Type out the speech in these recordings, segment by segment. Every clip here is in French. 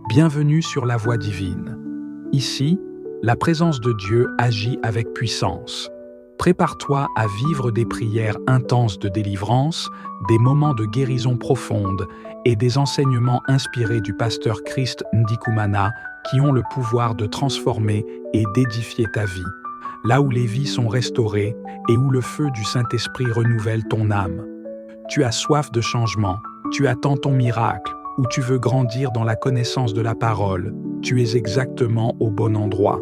Bienvenue sur la Voie divine. Ici, la présence de Dieu agit avec puissance. Prépare-toi à vivre des prières intenses de délivrance, des moments de guérison profonde et des enseignements inspirés du pasteur Christ Ndikumana qui ont le pouvoir de transformer et d'édifier ta vie. Là où les vies sont restaurées et où le feu du Saint-Esprit renouvelle ton âme. Tu as soif de changement, tu attends ton miracle, ou tu veux grandir dans la connaissance de la parole, tu es exactement au bon endroit.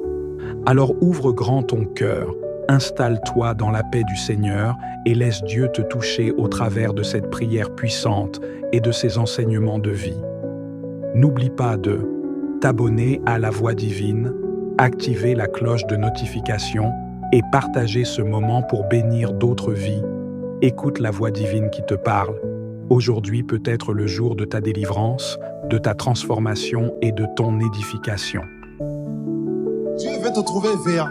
Alors ouvre grand ton cœur, installe-toi dans la paix du Seigneur et laisse Dieu te toucher au travers de cette prière puissante et de ses enseignements de vie. N'oublie pas de t'abonner à la Voie divine, activer la cloche de notification et partager ce moment pour bénir d'autres vies. Écoute la Voix divine qui te parle. Aujourd'hui peut être le jour de ta délivrance, de ta transformation et de ton édification. Dieu veut te trouver veillant.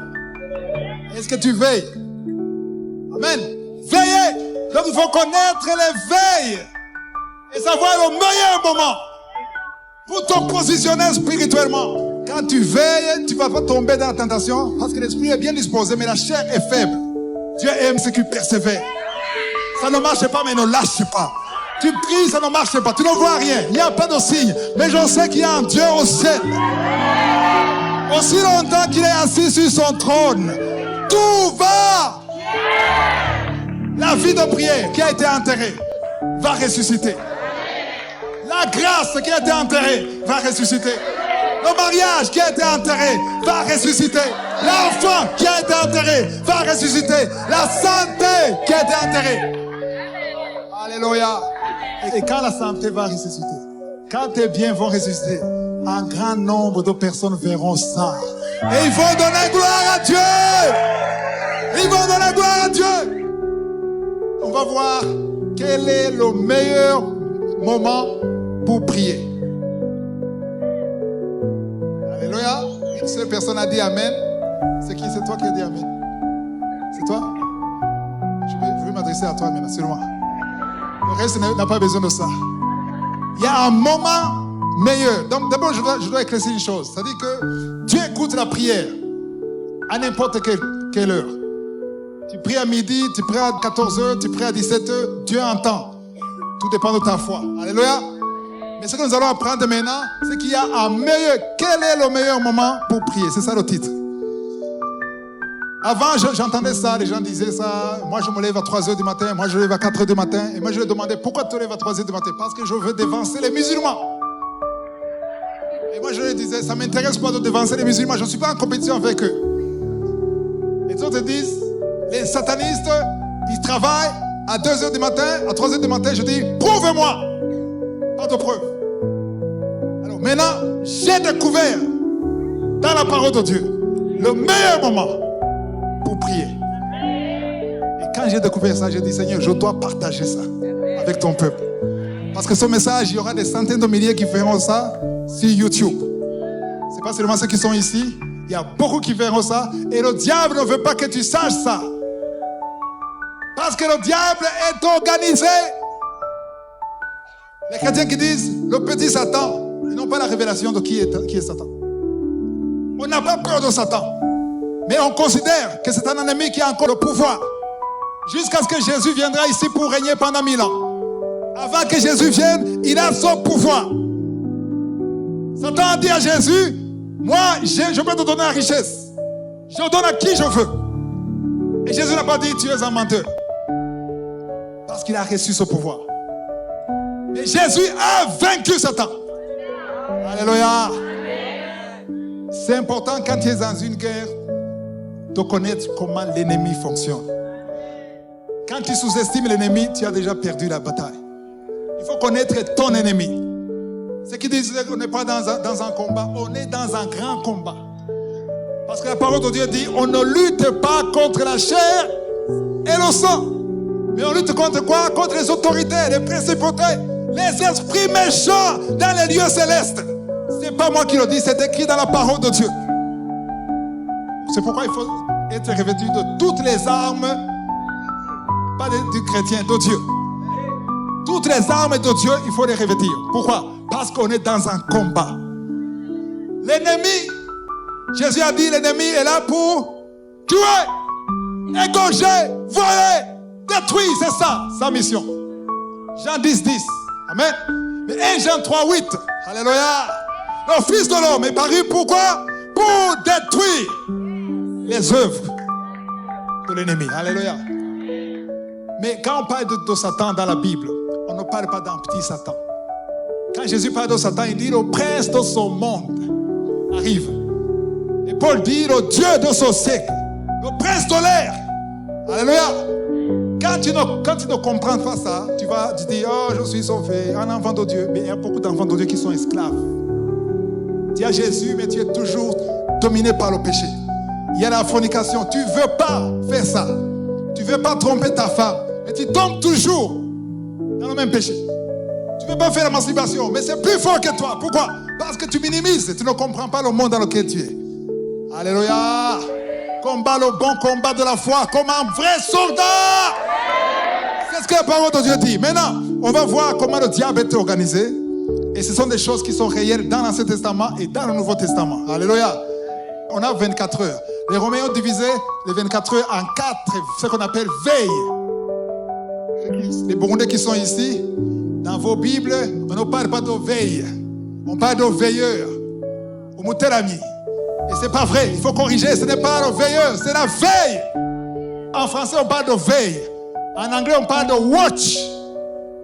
Est-ce que tu veilles? Amen. Veillez. Donc il faut connaître les veilles et savoir le meilleur moment pour te positionner spirituellement. Quand tu veilles, tu ne vas pas tomber dans la tentation parce que l'esprit est bien disposé, mais la chair est faible. Dieu aime ceux qui persévèrent. Ça ne marche pas, mais ne lâche pas. Tu pries, ça ne marche pas. Tu ne vois rien. Il n'y a pas de signe. Mais je sais qu'il y a un Dieu au ciel. Aussi longtemps qu'il est assis sur son trône, tout va. La vie de prière qui a été enterrée va ressusciter. La grâce qui a été enterrée va ressusciter. Le mariage qui a été enterré va ressusciter. L'enfant qui a été enterré va ressusciter. La santé qui a été enterrée. Alléluia. Et quand la santé va ressusciter, quand tes biens vont ressusciter, un grand nombre de personnes verront ça. Et ils vont donner gloire à Dieu. Ils vont donner gloire à Dieu. On va voir quel est le meilleur moment pour prier. Alléluia. Une seule personne a dit Amen. C'est qui? C'est toi qui as dit Amen. C'est toi? Je vais m'adresser à toi maintenant, seulement. Le reste n'a pas besoin de ça. Il y a un moment meilleur. Donc d'abord, je dois éclaircir une chose. C'est-à-dire que Dieu écoute la prière à n'importe quelle heure. Tu pries à midi, tu pries à 14h, tu pries à 17h, Dieu entend. Tout dépend de ta foi. Alléluia. Mais ce que nous allons apprendre maintenant, c'est qu'il y a un meilleur. Quel est le meilleur moment pour prier? C'est ça le titre. Avant, j'entendais ça, les gens disaient ça. Moi, je me lève à 3h du matin, moi, je me lève à 4h du matin. Et moi, je leur demandais, pourquoi tu te lèves à 3h du matin? Parce que je veux dévancer les musulmans. Et moi, je leur disais, ça ne m'intéresse pas de dévancer les musulmans, je ne suis pas en compétition avec eux. Les autres disent, les satanistes, ils travaillent à 2h du matin, à 3h du matin, je dis, prouve-moi. Pas de preuve. Alors maintenant, j'ai découvert dans la parole de Dieu le meilleur moment pour prier. Et quand j'ai découvert ça, j'ai dit, Seigneur, je dois partager ça avec ton peuple. Parce que ce message, il y aura des centaines de milliers qui feront ça sur YouTube. Ce n'est pas seulement ceux qui sont ici, il y a beaucoup qui verront ça. Et le diable ne veut pas que tu saches ça. Parce que le diable est organisé. Les chrétiens qui disent, le petit Satan, ils n'ont pas la révélation de qui est Satan. On n'a pas peur de Satan. Mais on considère que c'est un ennemi qui a encore le pouvoir. Jusqu'à ce que Jésus viendra ici pour régner pendant 1000 ans. Avant que Jésus vienne, il a son pouvoir. Satan a dit à Jésus, moi, je peux te donner la richesse. Je donne à qui je veux. Et Jésus n'a pas dit, tu es un menteur. Parce qu'il a reçu ce pouvoir. Mais Jésus a vaincu Satan. Alléluia. C'est important quand tu es dans une guerre de connaître comment l'ennemi fonctionne. Quand tu sous-estimes l'ennemi, tu as déjà perdu la bataille. Il faut connaître ton ennemi. Ceux qui disent qu'on n'est pas dans un combat, on est dans un grand combat. Parce que la parole de Dieu dit, on ne lutte pas contre la chair et le sang. Mais on lutte contre quoi? Contre les autorités, les principautés, les esprits méchants dans les lieux célestes. Ce n'est pas moi qui le dis, c'est écrit dans la parole de Dieu. C'est pourquoi il faut être revêtu de toutes les armes, pas du chrétien, de Dieu. Toutes les armes de Dieu, il faut les revêtir. Pourquoi? Parce qu'on est dans un combat. l'ennemi, Jésus a dit, l'ennemi est là pour tuer, égorger, voler, détruire. C'est ça, sa mission. Jean 10, 10. Amen. Mais 1 Jean 3, 8. Alléluia. Le Fils de l'homme est paru pourquoi? Pour détruire les œuvres de l'ennemi. Alléluia. Mais quand on parle de Satan dans la Bible, on ne parle pas d'un petit Satan. Quand Jésus parle de Satan, il dit le prince de son monde arrive. Et Paul dit le Dieu de ce siècle, le prince de l'air. Alléluia. Quand tu ne comprends pas ça, tu vas te dire, oh, je suis sauvé, un enfant de Dieu. Mais il y a beaucoup d'enfants de Dieu qui sont esclaves. Tu as Jésus, mais tu es toujours dominé par le péché. Il y a la fornication. Tu ne veux pas faire ça. Tu ne veux pas tromper ta femme. Mais tu tombes toujours dans le même péché. Tu ne veux pas faire la masturbation. Mais c'est plus fort que toi. Pourquoi? Parce que tu minimises. Tu ne comprends pas le monde dans lequel tu es. Alléluia. Combat le bon combat de la foi comme un vrai soldat. C'est ce que la parole de Dieu dit. Maintenant, on va voir comment le diable est organisé. Et ce sont des choses qui sont réelles dans l'Ancien Testament et dans le Nouveau Testament. Alléluia. On a 24 heures. Les Romains ont divisé les 24 heures en 4, ce qu'on appelle veille. Les Burundais qui sont ici, dans vos Bibles, on ne parle pas de veille. On parle de veilleur. Au Moutelami. Et ce n'est pas vrai. Il faut corriger. Ce n'est pas le veilleur, c'est la veille. En français, on parle de veille. En anglais, on parle de watch.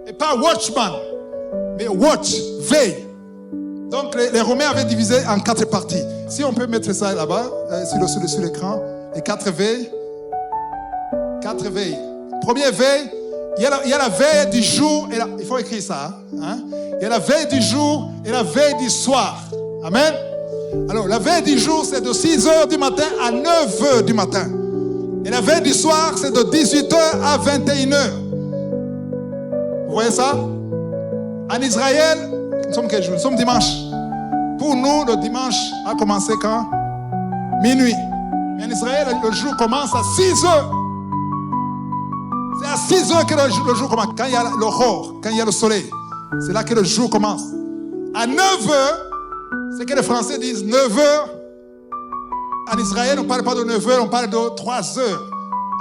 Et pas watchman. Mais watch, veille. Donc les Romains avaient divisé en 4 parties. Si on peut mettre ça là-bas, sur l'écran, les 4 veilles. 4 veilles. Première veille, il y a la veille du jour, il faut écrire ça. Hein? Il y a la veille du jour et la veille du soir. Amen. Alors la veille du jour, c'est de 6h du matin à 9h du matin. Et la veille du soir, c'est de 18h à 21h. Vous voyez ça? En Israël, nous sommes quel jour? Nous sommes dimanche. Pour nous, le dimanche a commencé quand? Minuit. Mais en Israël, le jour commence à 6h. C'est à 6h que le jour commence. Quand il y a l'aurore, quand il y a le soleil, c'est là que le jour commence. À 9h, c'est que les Français disent 9h. En Israël, on ne parle pas de 9h, on parle de 3h.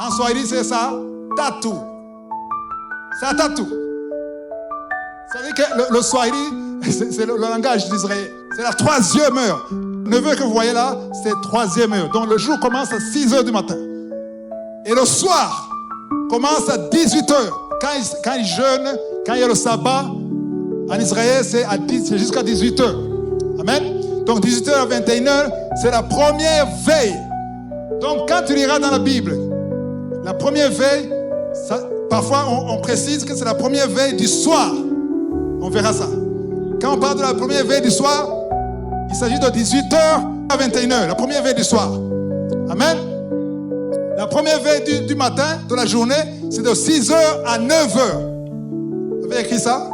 En Swahili, c'est ça, tatu. C'est un tatu. Vous savez que le Swahili, c'est le langage d'Israël. C'est la 3e heure. 9h que vous voyez là, c'est 3e heure. Donc le jour commence à 6h du matin. Et le soir commence à 18h. Quand ils jeûnent, quand il y a le sabbat, en Israël, c'est jusqu'à 18h. Amen. Donc 18h à 21h, c'est la première veille. Donc quand tu liras dans la Bible, la première veille, parfois on précise que c'est la première veille du soir. On verra ça. Quand on parle de la première veille du soir, il s'agit de 18h à 21h, la première veille du soir. Amen. La première veille du matin, de la journée, c'est de 6h à 9h. Vous avez écrit ça?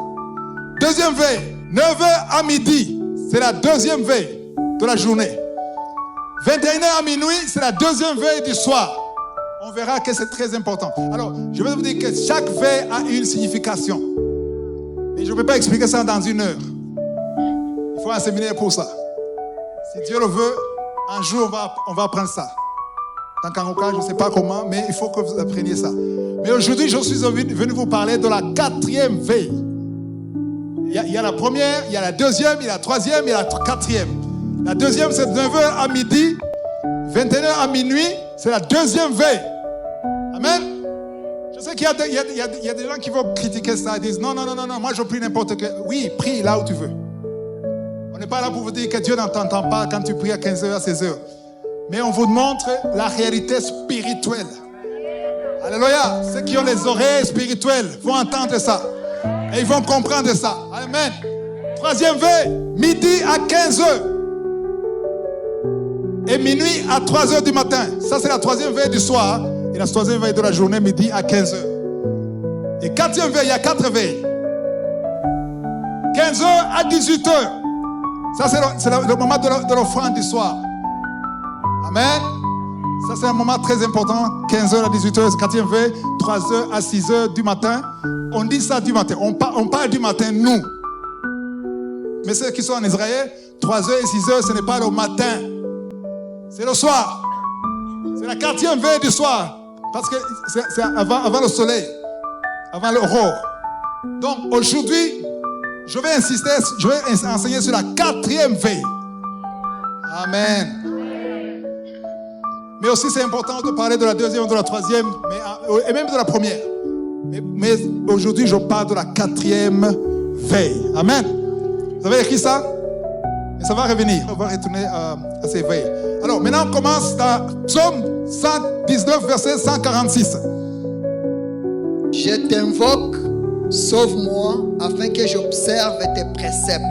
Deuxième veille, 9h à midi, c'est la deuxième veille de la journée. 21h à minuit, c'est la deuxième veille du soir. On verra que c'est très important. Alors, je vais vous dire que chaque veille a une signification. Et je ne peux pas expliquer ça dans 1 heure. Il faut un séminaire pour ça. Si Dieu le veut, un jour on va apprendre ça. Dans Kangoka, je ne sais pas comment, mais il faut que vous appreniez ça. Mais aujourd'hui, je suis venu vous parler de la 4e veille. Il y a la première, il y a la deuxième, il y a la troisième, il y a la 4e. La deuxième, c'est de 9h à midi, 21h à minuit, c'est la deuxième veille. Amen. Je sais qu'il y a des gens qui vont critiquer ça et disent non, moi je prie n'importe quel. Oui, prie là où tu veux. On n'est pas là pour vous dire que Dieu n'entend pas quand tu pries à 15h, à 16h. Mais on vous montre la réalité spirituelle. Alléluia. Ceux qui ont les oreilles spirituelles vont entendre ça. Et ils vont comprendre ça. Amen. 3e veille, midi à 15h. Et minuit à 3h du matin. Ça, c'est la 3e veille du soir. Et la 3e veille de la journée, midi à 15h. Et 4e veille, il y a 4 veilles. 15h à 18h. Ça, c'est le moment de l'offrande du soir. Amen. Ça, c'est un moment très important. 15h à 18h, 4e veille. 3h à 6h du matin. On dit ça du matin. On parle du matin, nous. Mais ceux qui sont en Israël, 3h et 6h, ce n'est pas le matin. C'est le soir. C'est la 4e veille du soir. Parce que c'est avant le soleil. Avant l'aurore. Donc aujourd'hui, je vais insister, je vais enseigner sur la 4e veille. Amen. Mais aussi c'est important de parler de la 2e, de la 3e, et même de la 1re. Mais aujourd'hui, je parle de la 4e veille. Amen. Vous avez écrit ça? Et ça va revenir. On va retourner à ces veilles. Alors maintenant, on commence dans Psaume 119, verset 146. Je t'invoque, sauve-moi, afin que j'observe tes préceptes.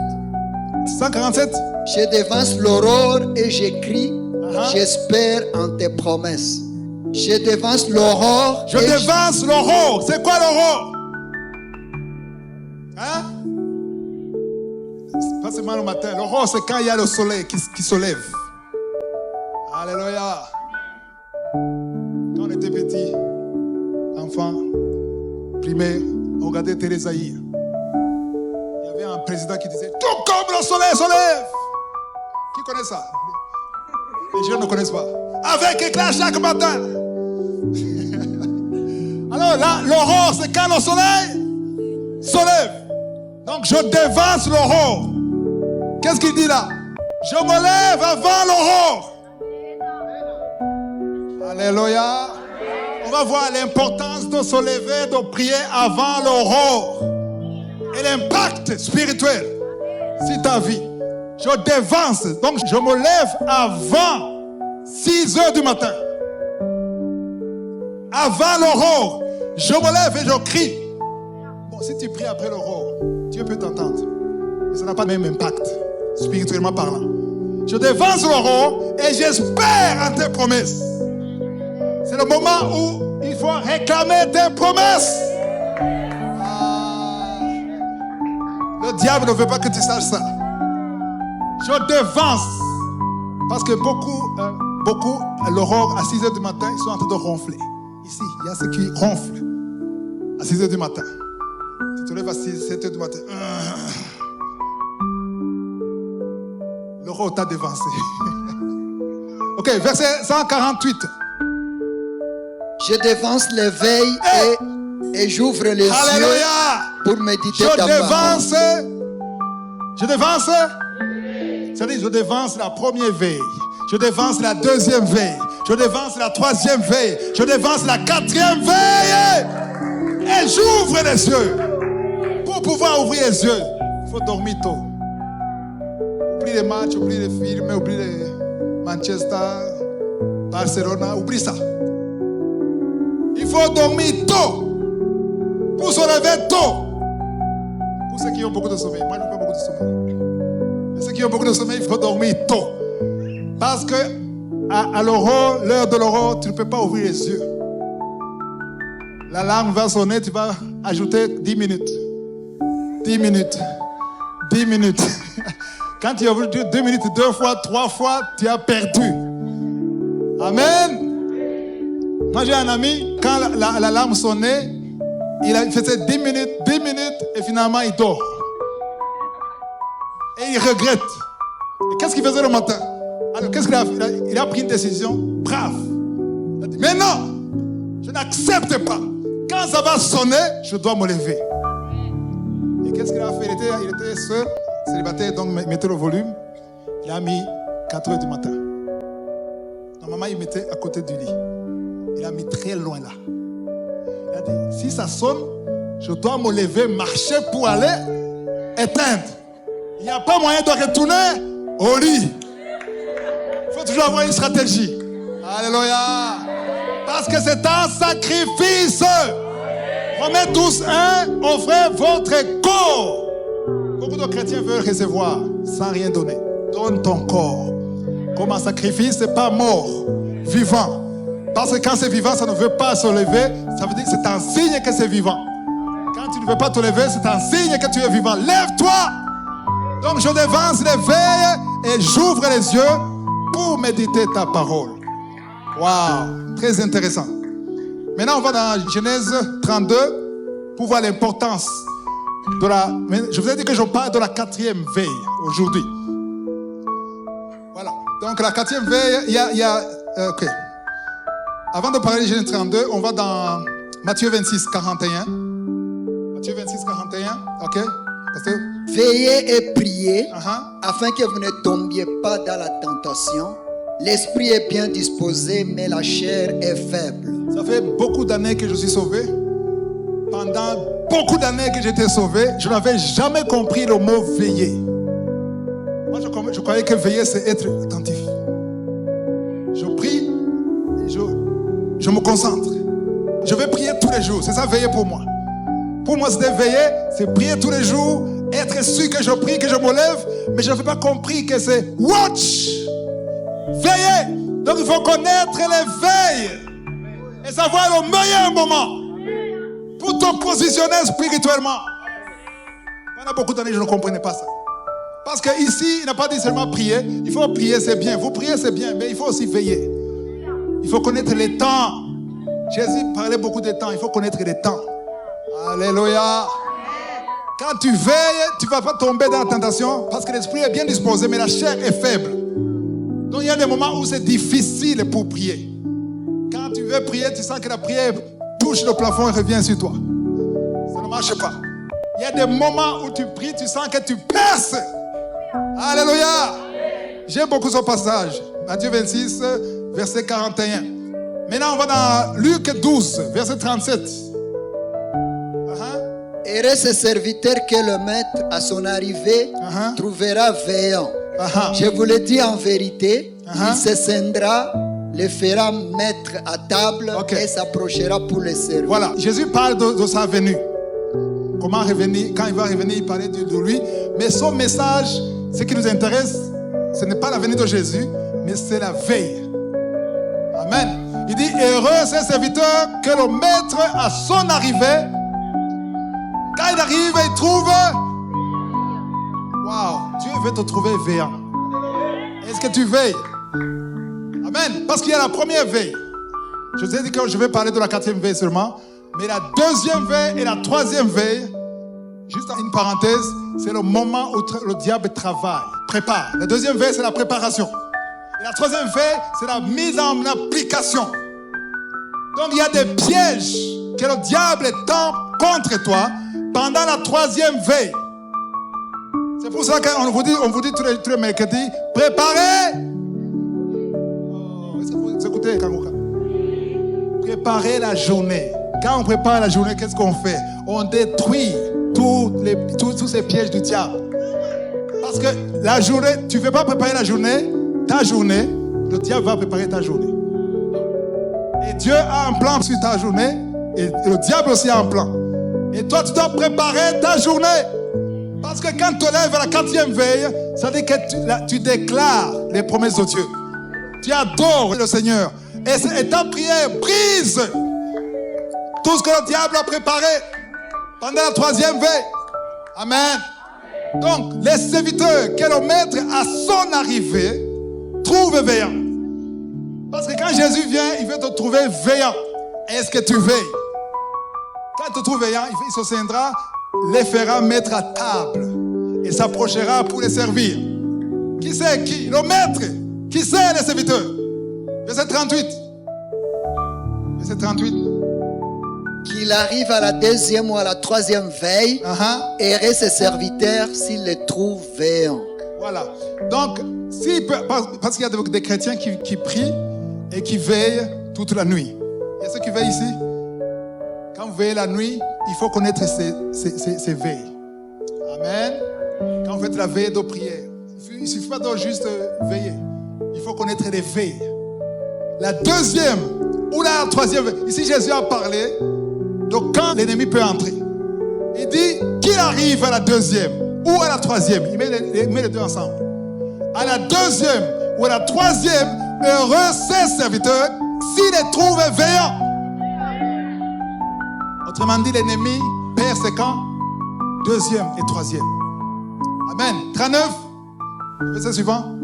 147. Je dévance l'aurore et j'écris, j'espère en tes promesses. Je dévance l'aurore. Je dévance l'aurore. C'est quoi l'aurore? Hein? C'est pas seulement le matin. L'aurore, c'est quand il y a le soleil qui se lève. Alléluia. Quand on était petit, enfant, primaire, on regardait Télésaïe. Il y avait un président qui disait « Tout comme le soleil se lève !» Qui connaît ça? Les jeunes ne connaissent pas. Avec éclat chaque matin. Alors là, l'aurore, c'est quand le soleil se lève. Donc je dévance l'aurore. Qu'est-ce qu'il dit là? Je me lève avant l'aurore. Alléluia. On va voir l'importance de se lever, de prier avant l'aurore. Et l'impact spirituel sur ta vie. Je dévance. Donc je me lève avant 6h du matin. Avant l'aurore. Je me lève et je crie. Bon, si tu pries après l'aurore, Dieu peut t'entendre. Mais ça n'a pas le même impact, spirituellement parlant. Je dévance l'aurore et j'espère en tes promesses. C'est le moment où il faut réclamer tes promesses. Le diable ne veut pas que tu saches ça. Je dévance. Parce que beaucoup, à l'aurore, à 6h du matin, ils sont en train de ronfler. Ici, il y a ceux qui ronflent à 6h du matin. Tu te lèves à 7h du matin. L'aurore t'a dévancé. Ok, verset 148. Je dévance les veilles et j'ouvre les yeux pour méditer ta parole. Je dévance. C'est-à-dire, je dévance la première veille. Je dévance la 2e veille. Je dévance la 3e veille. Je dévance la 4e veille. Et j'ouvre les yeux. Pour pouvoir ouvrir les yeux, il faut dormir tôt. Oublie les matchs, oublie les films, oublie les Manchester, Barcelona, oublie ça. Il faut dormir tôt. Pour se lever tôt. Pour ceux qui ont beaucoup de sommeil. Moi, je n'ai pas beaucoup de sommeil. Mais ceux qui ont beaucoup de sommeil, il faut dormir tôt. Parce que à l'aurore, l'heure de l'aurore, tu ne peux pas ouvrir les yeux. L'alarme va sonner, tu vas ajouter 10 minutes. 10 minutes. 10 minutes. Quand tu as ouvert 2 minutes, 2 fois, 3 fois, tu as perdu. Amen. Moi, j'ai un ami, quand l'alarme sonnait, il faisait 10 minutes, et finalement, il dort. Et il regrette. Et qu'est-ce qu'il faisait le matin? Alors, qu'est-ce qu'il a fait? Il a pris une décision brave. Il a dit, mais non, je n'accepte pas. Quand ça va sonner, je dois me lever. Et qu'est-ce qu'il a fait? Il était seul, célibataire, donc il mettait le volume. Il a mis 4h du matin. Normalement, il mettait à côté du lit. Il a mis très loin là. Il a dit, si ça sonne, je dois me lever, marcher pour aller éteindre. Il n'y a pas moyen de retourner au lit. Il faut toujours avoir une stratégie. Alléluia. Parce que c'est un sacrifice. Romains 12:1, offrez votre corps. Beaucoup de chrétiens veulent recevoir sans rien donner. Donne ton corps. Comme un sacrifice, c'est pas mort, vivant. Parce que quand c'est vivant, ça ne veut pas se lever. Ça veut dire que c'est un signe que c'est vivant. Quand tu ne veux pas te lever, c'est un signe que tu es vivant. Lève-toi. Donc je dévance les veilles et j'ouvre les yeux pour méditer ta parole. Waouh, très intéressant. Maintenant, on va dans Genèse 32 pour voir l'importance de la... Je vous ai dit que je parle de la 4e veille aujourd'hui. Voilà. Donc la quatrième veille, il y a ok. Avant de parler de Genèse 32, on va dans Matthieu 26, 41. Matthieu 26, 41. Ok. Pasteur? Veillez et priez afin que vous ne tombiez pas dans la tentation. L'esprit est bien disposé, mais la chair est faible. Ça fait beaucoup d'années que je suis sauvé. Pendant beaucoup d'années que j'étais sauvé, je n'avais jamais compris le mot veiller. Moi, je croyais que veiller, c'est être attentif. Je prie, je me concentre. Je vais prier tous les jours. C'est ça, veiller pour moi. Pour moi, c'est veiller, c'est prier tous les jours, être sûr que je prie, que je me lève, mais je n'avais pas compris que c'est watch. Veiller. Donc, il faut connaître les veilles et savoir le meilleur moment pour te positionner spirituellement. Pendant beaucoup d'années, je ne comprenais pas ça. Parce qu'ici, il n'a pas dit seulement prier. Il faut prier, c'est bien. Vous priez, c'est bien, mais il faut aussi veiller. Il faut connaître les temps. Jésus parlait beaucoup de temps. Il faut connaître les temps. Alléluia. Quand tu veilles, tu ne vas pas tomber dans la tentation parce que l'esprit est bien disposé, mais la chair est faible. Donc il y a des moments où c'est difficile pour prier. Quand tu veux prier, tu sens que la prière touche le plafond et revient sur toi. Ça ne marche pas. Il y a des moments où tu pries, tu sens que tu perces. Alléluia. J'aime beaucoup ce passage. Matthieu 26, verset 41. Maintenant, on va dans Luc 12, verset 37. Heureux ce serviteur que le maître, à son arrivée, trouvera veillant. Je vous le dis en vérité, il se scindra, le fera mettre à table et s'approchera pour le servir. Voilà, Jésus parle de sa venue. Comment revenir, quand il va revenir, il parlait de lui. Mais son message, ce qui nous intéresse, ce n'est pas la venue de Jésus, mais c'est la veille. Amen. Il dit, heureux ce serviteur que le maître à son arrivée, quand il arrive, il trouve... Waouh, Dieu veut te trouver veillant. Est-ce que tu veilles? Amen. Parce qu'il y a la première veille. Je vous ai dit que je vais parler de la quatrième veille seulement. Mais la deuxième veille et la troisième veille, juste une parenthèse, c'est le moment où le diable travaille, prépare. La deuxième veille, c'est la préparation. Et la troisième veille, c'est la mise en application. Donc il y a des pièges que le diable tend contre toi pendant la troisième veille. C'est pour ça qu'on vous dit tous les mercredis, préparez. Vous écoutez, Kangoka. Préparez la journée. Quand on prépare la journée, qu'est-ce qu'on fait? On détruit tous ces pièges du diable. Parce que la journée, tu ne veux pas préparer ta journée, le diable va préparer ta journée. Et Dieu a un plan sur ta journée, et le diable aussi a un plan. Et toi, tu dois préparer ta journée. Parce que quand tu te lèves à la quatrième veille, ça veut dire que tu déclares les promesses de Dieu. Tu adores le Seigneur. Et ta prière brise tout ce que le diable a préparé pendant la troisième veille. Amen. Donc, les serviteurs que le maître à son arrivée trouve veillant. Parce que quand Jésus vient, il veut te trouver veillant. Est-ce que tu veilles? Quand il te trouve veillant, il se scindra, les fera mettre à table et s'approchera pour les servir. Qui c'est qui? Le maître. Qui c'est les serviteurs? Verset 38. Verset 38. Qu'il arrive à la deuxième ou à la troisième veille, heureux ses serviteurs s'il les trouve veillants. Voilà. Donc, parce qu'il y a des chrétiens qui prient et qui veillent toute la nuit. Il y a ceux qui veillent ici. Quand vous veillez la nuit, il faut connaître ces veilles. Amen. Quand vous faites la veille de prière, il ne suffit pas de juste veiller. Il faut connaître les veilles. La deuxième ou la troisième veille. Ici, Jésus a parlé de quand l'ennemi peut entrer. Il dit qu'il arrive à la deuxième ou à la troisième. Il met les deux ensemble. À la deuxième ou à la troisième, heureux ses serviteurs s'ils les trouvent veillants. Autrement dit, l'ennemi perd ses camps, deuxième et troisième. Amen. 39, verset suivant.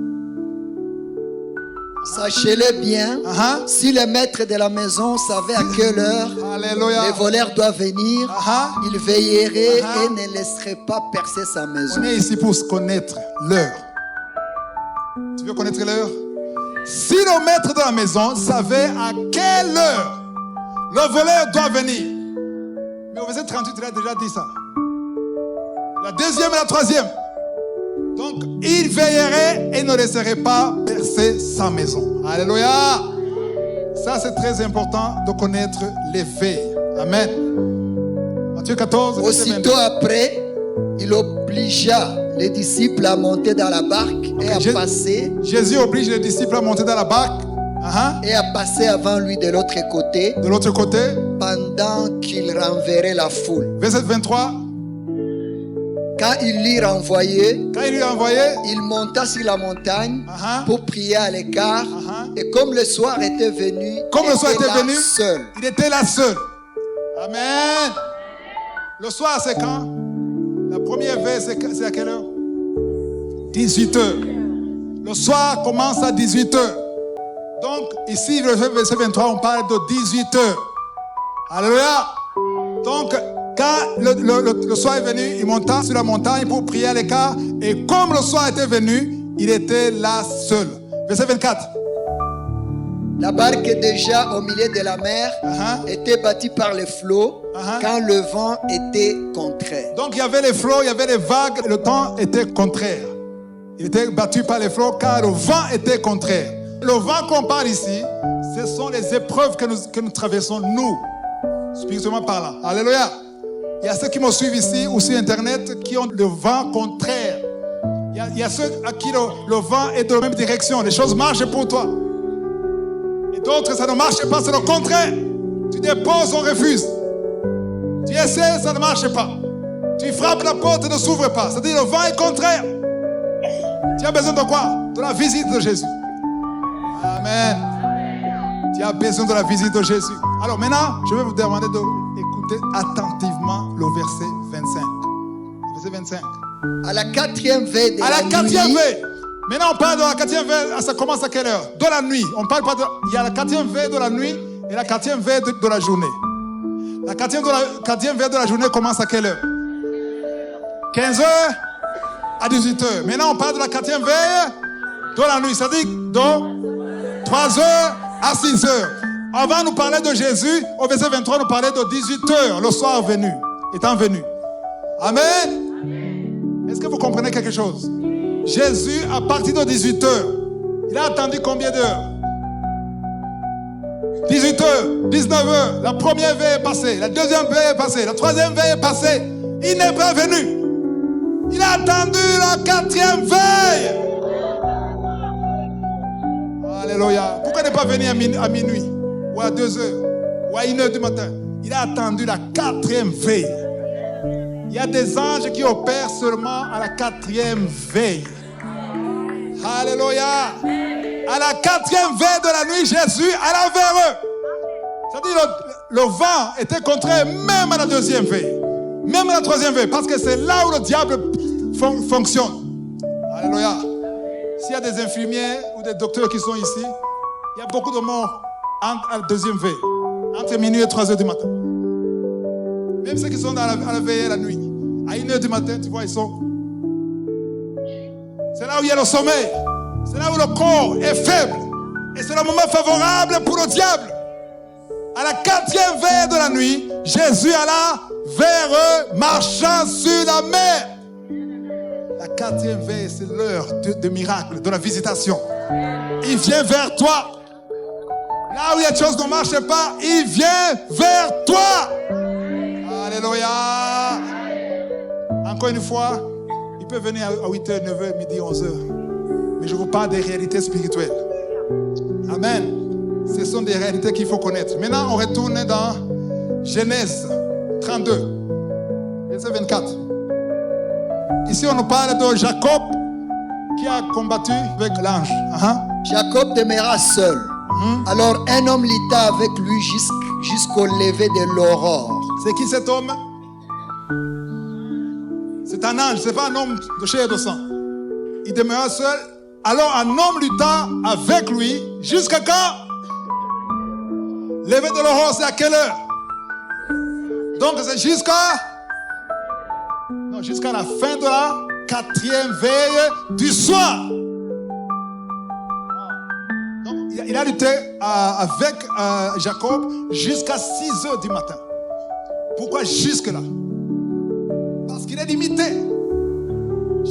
Sachez-le bien, si le maître de la maison savait à quelle heure les voleurs doivent venir, il veillerait et ne laisserait pas percer sa maison. On est ici pour connaître l'heure. Tu veux connaître l'heure? Si le maître de la maison savait à quelle heure le voleur doit venir. Mais au verset 38, il a déjà dit ça. La deuxième et la troisième. Donc, il veillerait et ne laisserait pas percer sa maison. Alléluia. Ça, c'est très important de connaître les veilles. Amen. Matthieu 14. Aussitôt après, il obligea les disciples à monter dans la barque et à passer. Jésus oblige les disciples à monter dans la barque. Et à passer avant lui de l'autre côté. De l'autre côté. Pendant qu'il renverrait la foule. Verset 23. Quand il l'y renvoyait, il monta sur la montagne pour prier à l'écart. Et comme le soir était venu, il était là seul. Amen. Le soir, c'est quand? La première veille, c'est à quelle heure? 18 heures. Le soir commence à 18 heures. Donc, ici, le verset 23, on parle de 18 heures. Alléluia. Donc, quand le soir est venu, il monta sur la montagne pour prier à l'écart. Et comme le soir était venu, il était là seul. Verset 24. La barque déjà au milieu de la mer était battue par les flots quand le vent était contraire. Donc il y avait les flots, il y avait les vagues, le temps était contraire. Il était battu par les flots car le vent était contraire. Le vent qu'on parle ici, ce sont les épreuves que nous traversons, nous, spirituellement parlant. Alléluia. Il y a ceux qui me suivent ici ou sur Internet qui ont le vent contraire. Il y a ceux à qui le vent est de la même direction. Les choses marchent pour toi. Et d'autres, ça ne marche pas, c'est le contraire. Tu déposes, on refuse. Tu essaies, ça ne marche pas. Tu frappes la porte, elle ne s'ouvre pas. C'est-à-dire le vent est contraire. Tu as besoin de quoi? De la visite de Jésus. Amen. Tu as besoin de la visite de Jésus. Alors maintenant, je vais vous demander d'écouter attentivement le verset 25. Verset 25. À la quatrième veille de la nuit. À la quatrième veille. Maintenant, on parle de la quatrième veille. Ça commence à quelle heure? De la nuit. On parle pas de... Il y a la quatrième veille de la nuit et la quatrième veille de la journée. La quatrième veille de la journée commence à quelle heure? 15 heures à 18 heures. Maintenant, on parle de la quatrième veille de la nuit. C'est-à-dire de 3 heures à 6 heures. Avant, nous parlait de Jésus. Au verset 23, nous parlait de 18 heures, le soir venu, étant venu. Amen. Est-ce que vous comprenez quelque chose? Jésus, à partir de 18 heures, il a attendu combien d'heures? 18 heures, 19 heures. La première veille est passée, la deuxième veille est passée, la troisième veille est passée. Il n'est pas venu. Il a attendu la quatrième veille. Alléluia. Pourquoi il n'est pas venu à minuit ou à 2 heures ou à 1 heure du matin? Il a attendu la quatrième veille. Il y a des anges qui opèrent seulement à la quatrième veille. Alléluia. À la quatrième veille de la nuit, Jésus alla vers eux. C'est-à-dire le vent était contraire même à la deuxième veille. Même à la troisième veille. Parce que c'est là où le diable fonctionne. Alléluia. S'il y a des infirmiers ou des docteurs qui sont ici, il y a beaucoup de morts à la deuxième veille. Entre minuit et 3 heures du matin. Même ceux qui sont à la veille la nuit. À 1 heure du matin, tu vois, ils sont... C'est là où il y a le sommeil. C'est là où le corps est faible. Et c'est le moment favorable pour le diable. À la quatrième veille de la nuit, Jésus alla vers eux, marchant sur la mer. La quatrième veille, c'est l'heure de miracle, de la visitation. Il vient vers toi. Là où il y a des choses qui ne marchent pas, il vient vers toi. Alléluia. Encore une fois, il peut venir à 8h, 9h, midi, 11h. Mais je vous parle des réalités spirituelles. Amen. Ce sont des réalités qu'il faut connaître. Maintenant, on retourne dans Genèse 32, verset 24. Ici, on nous parle de Jacob qui a combattu avec l'ange. Jacob demeura seul. Alors un homme lutta avec lui jusqu'au lever de l'aurore. C'est qui cet homme? C'est un ange, ce n'est pas un homme de chair et de sang. Il demeura seul. Alors un homme lutta avec lui jusqu'à quand? Lever de l'aurore, c'est à quelle heure? Donc c'est jusqu'à la fin de la quatrième veille du soir. il a lutté avec Jacob jusqu'à 6 heures du matin. Pourquoi jusque-là? Parce qu'il est limité.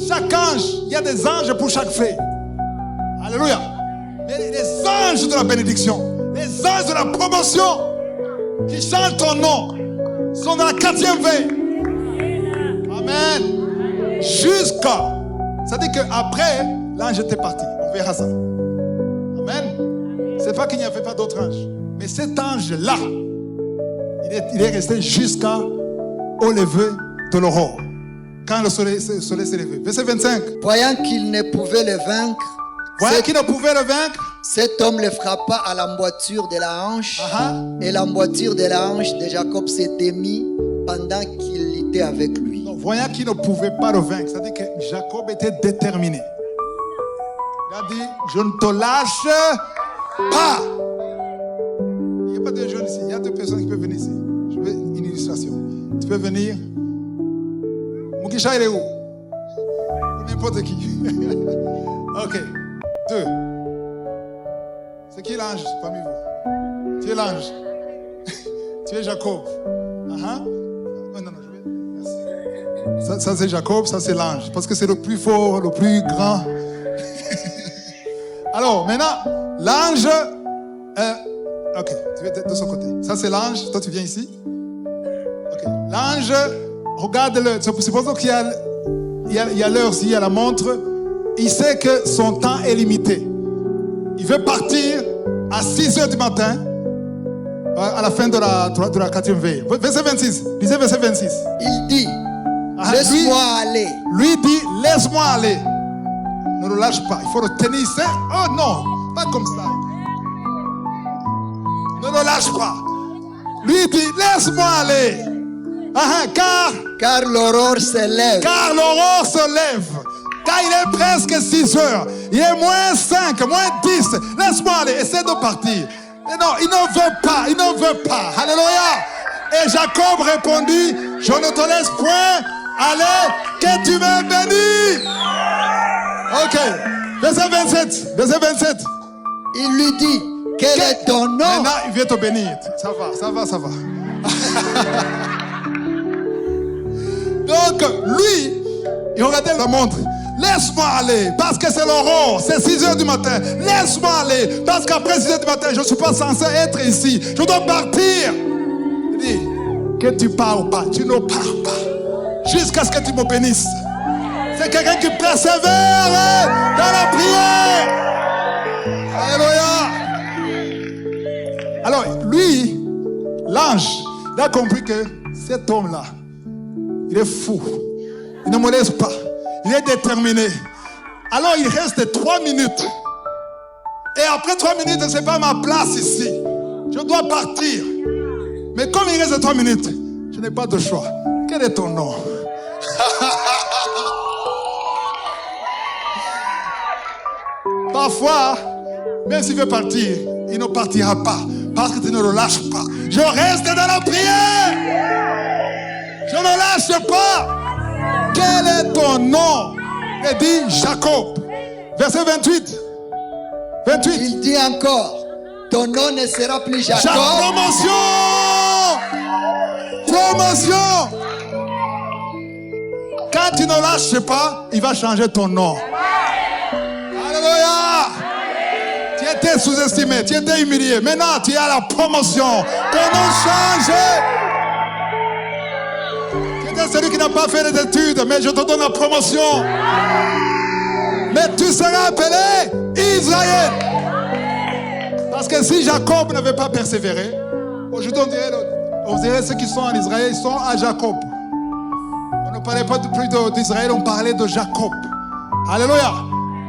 Chaque ange, il y a des anges pour chaque fée. Alléluia. Mais les anges de la bénédiction, les anges de la promotion qui chantent ton nom sont dans la 4e veille. Amen. Jusqu'à. Ça dit qu'après, l'ange était parti. On verra ça. Amen. C'est pas qu'il n'y avait pas d'autres anges. Mais cet ange-là, il est resté jusqu'au lever de l'aurore. Quand le soleil s'est levé. Verset 25. Voyant qu'il ne pouvait le vaincre, cet homme le frappa à l'emboîture de la hanche. Et l'emboîture de la hanche de Jacob s'est démise pendant qu'il était avec lui. Donc, voyant qu'il ne pouvait pas le vaincre, c'est-à-dire que Jacob était déterminé. Il a dit, je ne te lâche pas. Il n'y a pas de jeunes ici. Il y a 2 personnes qui peuvent venir ici. Je veux une illustration. Tu peux venir. Mukisha, il est où? N'importe qui. Ok. 2. C'est qui l'ange parmi vous? Tu es l'ange. Tu es Jacob. Non, je vais. Merci. Ça c'est Jacob, ça c'est l'ange. Parce que c'est le plus fort, le plus grand. Alors, maintenant, l'ange. Ok, tu es de son côté. Ça c'est l'ange. Toi, tu viens ici. Ok. L'ange, regarde-le. C'est pour ça qu'il y a l'heure ici, il y a la montre. Il sait que son temps est limité. Il veut partir à 6 heures du matin, à la fin de la 4e veille. Verset 26. Lisez verset 26. Il dit, laisse-moi aller. Lui dit, laisse-moi aller. Ne le lâche pas. Il faut le tenir. Oh non, pas comme ça. Ne le lâche pas. Lui dit, laisse-moi aller. Car l'aurore se lève. Car l'aurore se lève. Car il est presque 6 heures. Il est moins 5, moins 10. Laisse-moi aller. Essaie de partir. Mais non, il ne veut pas. Il ne veut pas. Alléluia. Et Jacob répondit, je ne te laisse point aller, que tu me bénis. Ok. Verset 27. Verset 27. Il lui dit, quel est ton nom? Maintenant, il vient te bénir. Ça va. Donc, lui, il regardait la montre. Laisse-moi aller, parce que c'est l'aurore, c'est 6 heures du matin. Laisse-moi aller, parce qu'après 6 heures du matin, je ne suis pas censé être ici. Je dois partir. Il dit, que tu pars ou pas, tu ne pars pas. Jusqu'à ce que tu me bénisses. C'est quelqu'un qui persévère dans la prière. Alléluia. Alors, lui, l'ange, il a compris que cet homme-là, il est fou. Il ne me laisse pas. Il est déterminé. Alors il reste 3 minutes. Et après 3 minutes, ce n'est pas ma place ici. Je dois partir. Mais comme il reste 3 minutes, je n'ai pas de choix. Quel est ton nom? Parfois, même s'il veut partir, il ne partira pas. Parce que tu ne le lâches pas. Je reste dans la prière. Je ne lâche pas. Quel est ton nom? Il dit Jacob. Verset 28. Il dit encore, ton nom ne sera plus Jacob. Promotion. Quand tu ne lâches pas, il va changer ton nom. Alléluia. Tu étais sous-estimé, tu étais humilié. Maintenant, tu es à la promotion. Ton nom change. Celui qui n'a pas fait des études, mais je te donne la promotion. Mais tu seras appelé Israël. Parce que si Jacob n'avait pas persévéré, aujourd'hui on dirait ceux qui sont en Israël, ils sont à Jacob. On ne parlait pas plus d'Israël, on parlait de Jacob. Alléluia.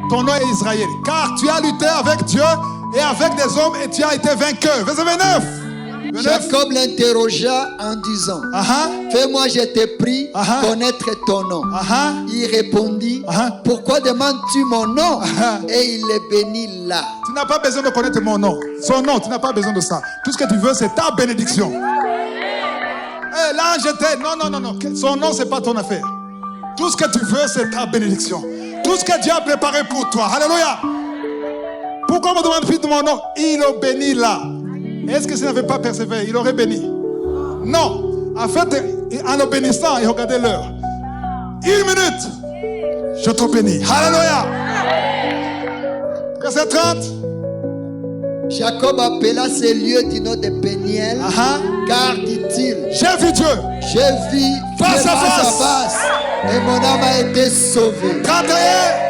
Ton nom est Israël. Car tu as lutté avec Dieu et avec des hommes et tu as été vainqueur. Verset 29. Jacob l'interrogea en disant, fais-moi, je t'ai pris connaître ton nom. Il répondit, pourquoi demandes-tu mon nom? Et il le bénit là. Tu n'as pas besoin de connaître mon nom. Son nom, tu n'as pas besoin de ça. Tout ce que tu veux, c'est ta bénédiction. L'ange était, non. Son nom, c'est pas ton affaire. Tout ce que tu veux, c'est ta bénédiction. Tout ce que Dieu a préparé pour toi. Alléluia. Pourquoi encore me demande plus de mon nom. Il le bénit là. Est-ce que s'il n'avait pas persévéré, il aurait béni? Non. En fait, en le bénissant, il regardait l'heure. 1 minute. Je te bénis. Alléluia. Verset 30. Jacob appela ces lieux du nom de Péniel, car dit-il, j'ai vu Dieu. J'ai vu face à face. Et mon âme a été sauvée. 31.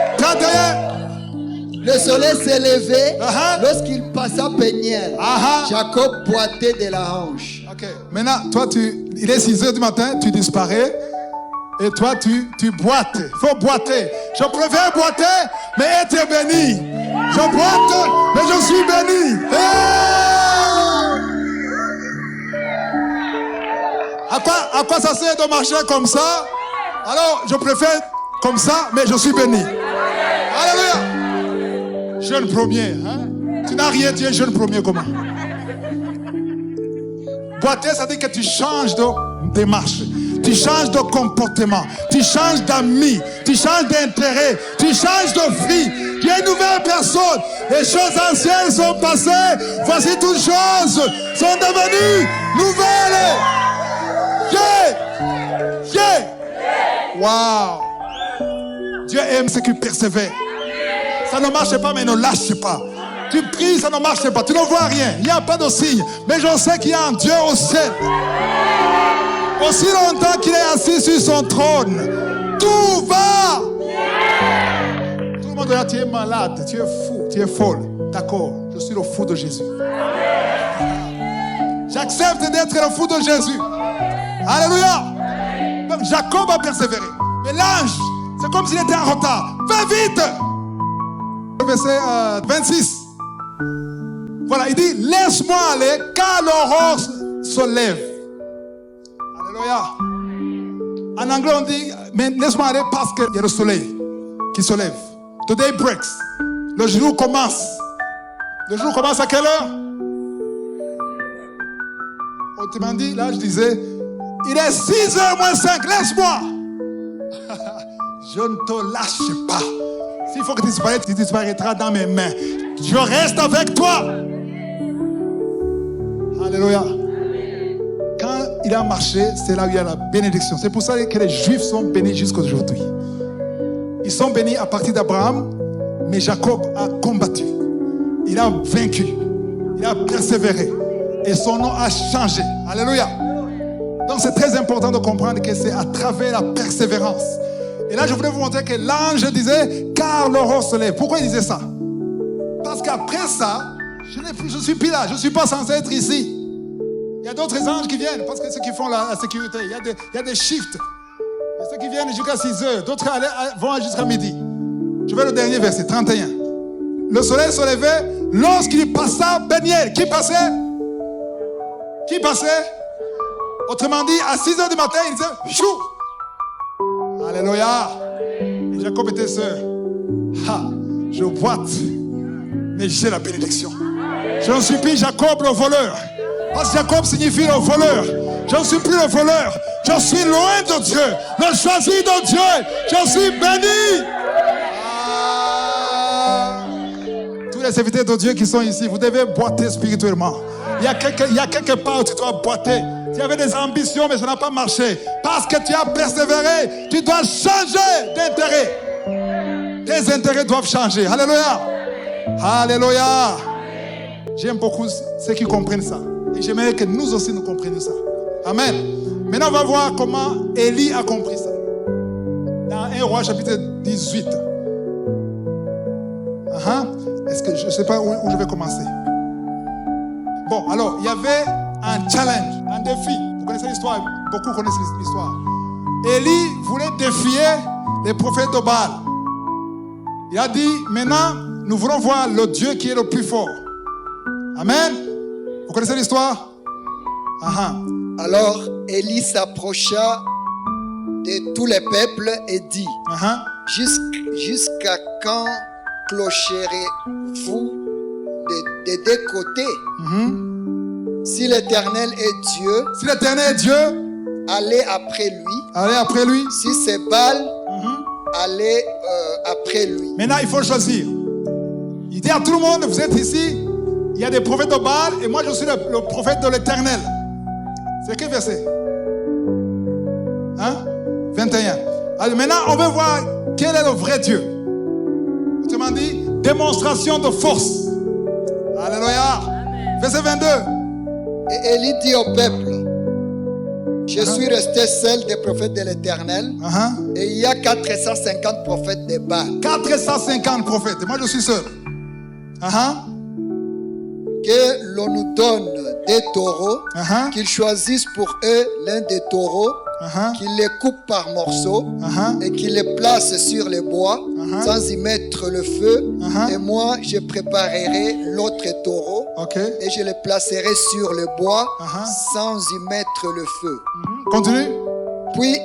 Le soleil s'est levé lorsqu'il passa Péniel. Jacob boitait de la hanche. Ok. Maintenant, toi, il est 6 heures du matin, tu disparais. Et toi, tu boites. Il faut boiter. Je préfère boiter, mais être béni. Je boite, mais je suis béni. À quoi ça sert de marcher comme ça? Alors, je préfère comme ça, mais je suis béni. Alléluia. Jeune premier. Tu n'as rien, tu es jeune premier comment? Boiter, ça veut dire que tu changes de démarche. Tu changes de comportement, tu changes d'amis, tu changes d'intérêt, tu changes de vie. Tu es une nouvelle personne. Les choses anciennes sont passées. Voici toutes choses sont devenues nouvelles. Wow. Dieu aime ceux qui persévèrent. Ça ne marche pas, mais ne lâche pas. Tu pries, ça ne marche pas. Tu ne vois rien. Il n'y a pas de signe. Mais je sais qu'il y a un Dieu au ciel. Aussi longtemps qu'il est assis sur son trône, tout va. Tout le monde là, tu es malade, tu es fou, tu es folle. D'accord, je suis le fou de Jésus. J'accepte d'être le fou de Jésus. Alléluia. Donc Jacob a persévéré. Mais l'ange, c'est comme s'il était en retard. Va vite. Verset 26. Voilà, il dit, laisse-moi aller car l'aurore se lève. Alléluia. En anglais, on dit, mais laisse-moi aller parce qu'il y a le soleil qui se lève. The day breaks. Le jour commence. Le jour commence à quelle heure? Autrement dit, là, je disais, il est 6h moins 5, laisse-moi. Je ne te lâche pas. S'il faut que tu disparaisses, tu disparaîtras dans mes mains. Je reste avec toi. Alléluia. Quand il a marché, c'est là où il y a la bénédiction. C'est pour ça que les Juifs sont bénis jusqu'à aujourd'hui. Ils sont bénis à partir d'Abraham, mais Jacob a combattu. Il a vaincu. Il a persévéré. Et son nom a changé. Alléluia. Donc c'est très important de comprendre que c'est à travers la persévérance. Et là, je voulais vous montrer que l'ange disait, car l'aurore se lève. Pourquoi il disait ça? Parce qu'après ça, je ne suis plus là. Je ne suis pas censé être ici. Il y a d'autres anges qui viennent, parce que ceux qui font la sécurité, il y a des shifts. Et ceux qui viennent jusqu'à 6 heures, d'autres vont jusqu'à midi. Je vais le dernier verset, 31. Le soleil se levait lorsqu'il passa Péniel. Qui passait? Qui passait? Autrement dit, à 6 heures du matin, il disait, chou! Alléluia! Et Jacob était seul. Je boite, mais j'ai la bénédiction. Je ne suis plus Jacob le voleur. Parce que Jacob signifie le voleur. Je ne suis plus le voleur. Je suis loin de Dieu. Le choisi de Dieu. Je suis béni. Tous les serviteurs de Dieu qui sont ici, vous devez boiter spirituellement. Il y a quelque part où tu dois boiter. Tu avais des ambitions, mais ça n'a pas marché. Parce que tu as persévéré, tu dois changer d'intérêt. Tes intérêts doivent changer. Alléluia. Alléluia. J'aime beaucoup ceux qui comprennent ça. Et j'aimerais que nous aussi nous comprenions ça. Amen. Maintenant, on va voir comment Élie a compris ça. Dans 1 Roi chapitre 18. Est-ce que je ne sais pas où je vais commencer. Bon, alors, il y avait un challenge, un défi. Vous connaissez l'histoire, beaucoup connaissent l'histoire. Élie voulait défier les prophètes de Baal. Il a dit, maintenant, nous voulons voir le Dieu qui est le plus fort. Amen. Vous connaissez l'histoire? Alors, Élie s'approcha de tous les peuples et dit, jusqu'à quand clocherez-vous des deux côtés? Si l'Éternel est Dieu, allez après lui. Si c'est Baal, allez après lui. Maintenant, il faut choisir. Il dit à tout le monde, vous êtes ici, il y a des prophètes de Baal et moi je suis le prophète de l'Éternel. C'est quel verset? 21. Alors maintenant, on veut voir quel est le vrai Dieu. Autrement dit, démonstration de force. Alléluia. Verset 22. Et Élie dit au peuple, je suis resté seul des prophètes de l'Éternel. Et il y a 450 prophètes de Baal. 450 prophètes. Et moi je suis seul. Que l'on nous donne des taureaux, qu'ils choisissent pour eux l'un des taureaux, qu'ils les coupent par morceaux et qu'ils les placent sur les bois sans y mettre le feu. Et moi, je préparerai l'autre taureau et je les placerai sur le bois sans y mettre le feu. Continue. Puis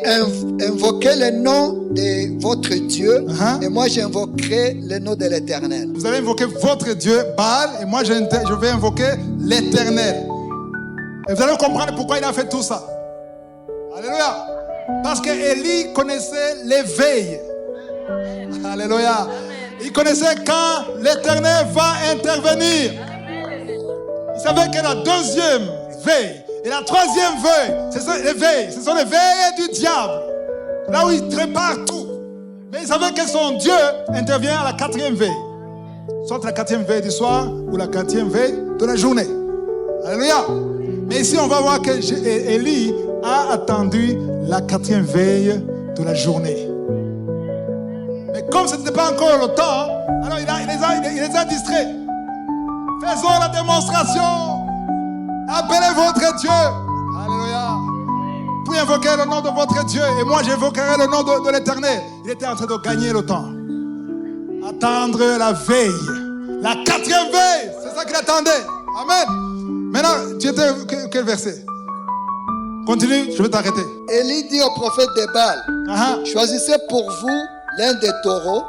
invoquez le nom de votre Dieu et moi j'invoquerai le nom de l'Éternel. Vous allez invoquer votre Dieu, Baal, et moi je vais invoquer l'Éternel. Et vous allez comprendre pourquoi il a fait tout ça. Alléluia. Parce que Élie connaissait l'éveil. Alléluia. Il connaissait quand l'Éternel va intervenir. Il savait que la deuxième veille et la troisième veille, ce sont les veilles du diable. Là où il prépare tout. Mais il savait que son Dieu intervient à la quatrième veille. Soit la quatrième veille du soir ou la quatrième veille de la journée. Alléluia. Mais ici, on va voir que Élie a attendu la quatrième veille de la journée. Mais comme ce n'était pas encore le temps, alors il les a distraits. Faisons la démonstration. Appelez votre Dieu. Alléluia. Puis invoquer le nom de votre Dieu. Et moi, j'invoquerai le nom de l'Éternel. Il était en train de gagner le temps. Attendre la veille. La quatrième veille. C'est ça qu'il attendait. Amen. Maintenant, tu étais quel verset? Continue, je vais t'arrêter. Élie dit au prophète de Baal, choisissez pour vous l'un des taureaux,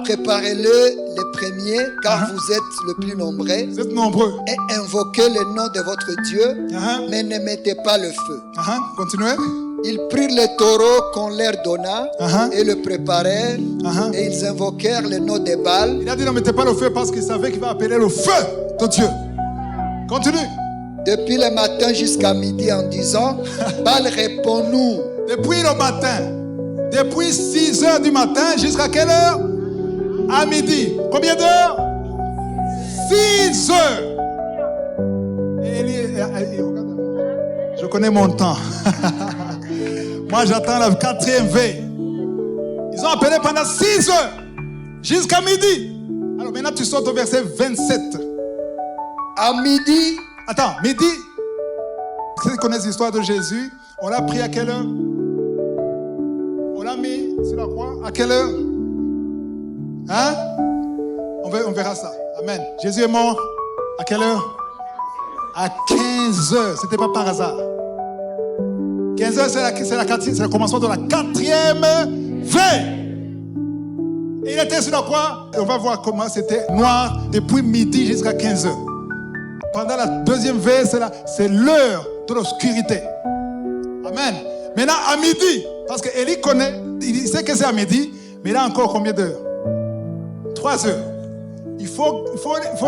préparez-le les premiers, car vous êtes le plus nombreux. Vous êtes nombreux. Et invoquez le nom de votre Dieu, mais ne mettez pas le feu. Continuez. Ils prirent le taureau qu'on leur donna et le préparèrent, et ils invoquèrent le nom de Baal. Il a dit ne mettez pas le feu parce qu'il savait qu'il va appeler le feu de Dieu. Continue. Depuis le matin jusqu'à midi en disant, Baal réponds-nous. Depuis le matin. Depuis 6 heures du matin jusqu'à quelle heure? À midi. Combien d'heures? 6 heures. Je connais mon temps. Moi, j'attends la quatrième veille. Ils ont appelé pendant 6 heures jusqu'à midi. Alors maintenant, tu sautes au verset 27. À midi. Attends, midi. Ceux qui connaissent l'histoire de Jésus, on l'a pris à quelle heure? On l'a mis sur la croix. À quelle heure? On verra ça. Amen. Jésus est mort. À quelle heure? À 15 heures. C'était pas par hasard. 15 heures, c'est le commencement de la quatrième veille. Et il était sur la croix. Et on va voir comment c'était noir depuis midi jusqu'à 15 heures. Pendant la deuxième veille, c'est l'heure de l'obscurité. Amen. Maintenant, à midi, parce qu'Élie connaît, il sait que c'est à midi, mais il a encore combien d'heures? 3 heures. Il faut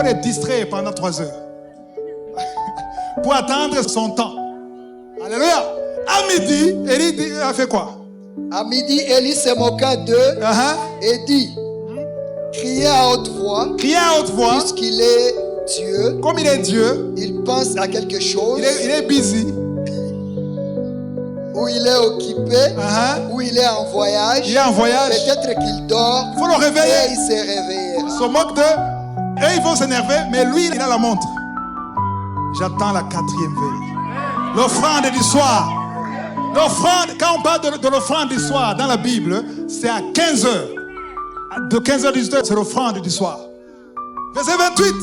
les distraire pendant 3 heures. Pour attendre son temps. Alléluia. À midi, Élie a fait quoi? À midi, Élie se moqua d'eux et dit, criez à haute voix. Criez à haute voix. Puisqu'il est Dieu. Comme il est Dieu. Il pense à quelque chose. Il est busy. Où il est occupé, où il est en voyage. Il est en voyage. Peut-être qu'il dort. Il faut le réveiller. Et il s'est réveillé. Il se moque d'eux. Et ils vont s'énerver, mais lui, il a la montre. J'attends la quatrième veille. L'offrande du soir. L'offrande, quand on parle de l'offrande du soir dans la Bible, c'est à 15 heures. De 15 heures à 18 heures, c'est l'offrande du soir. Verset 28.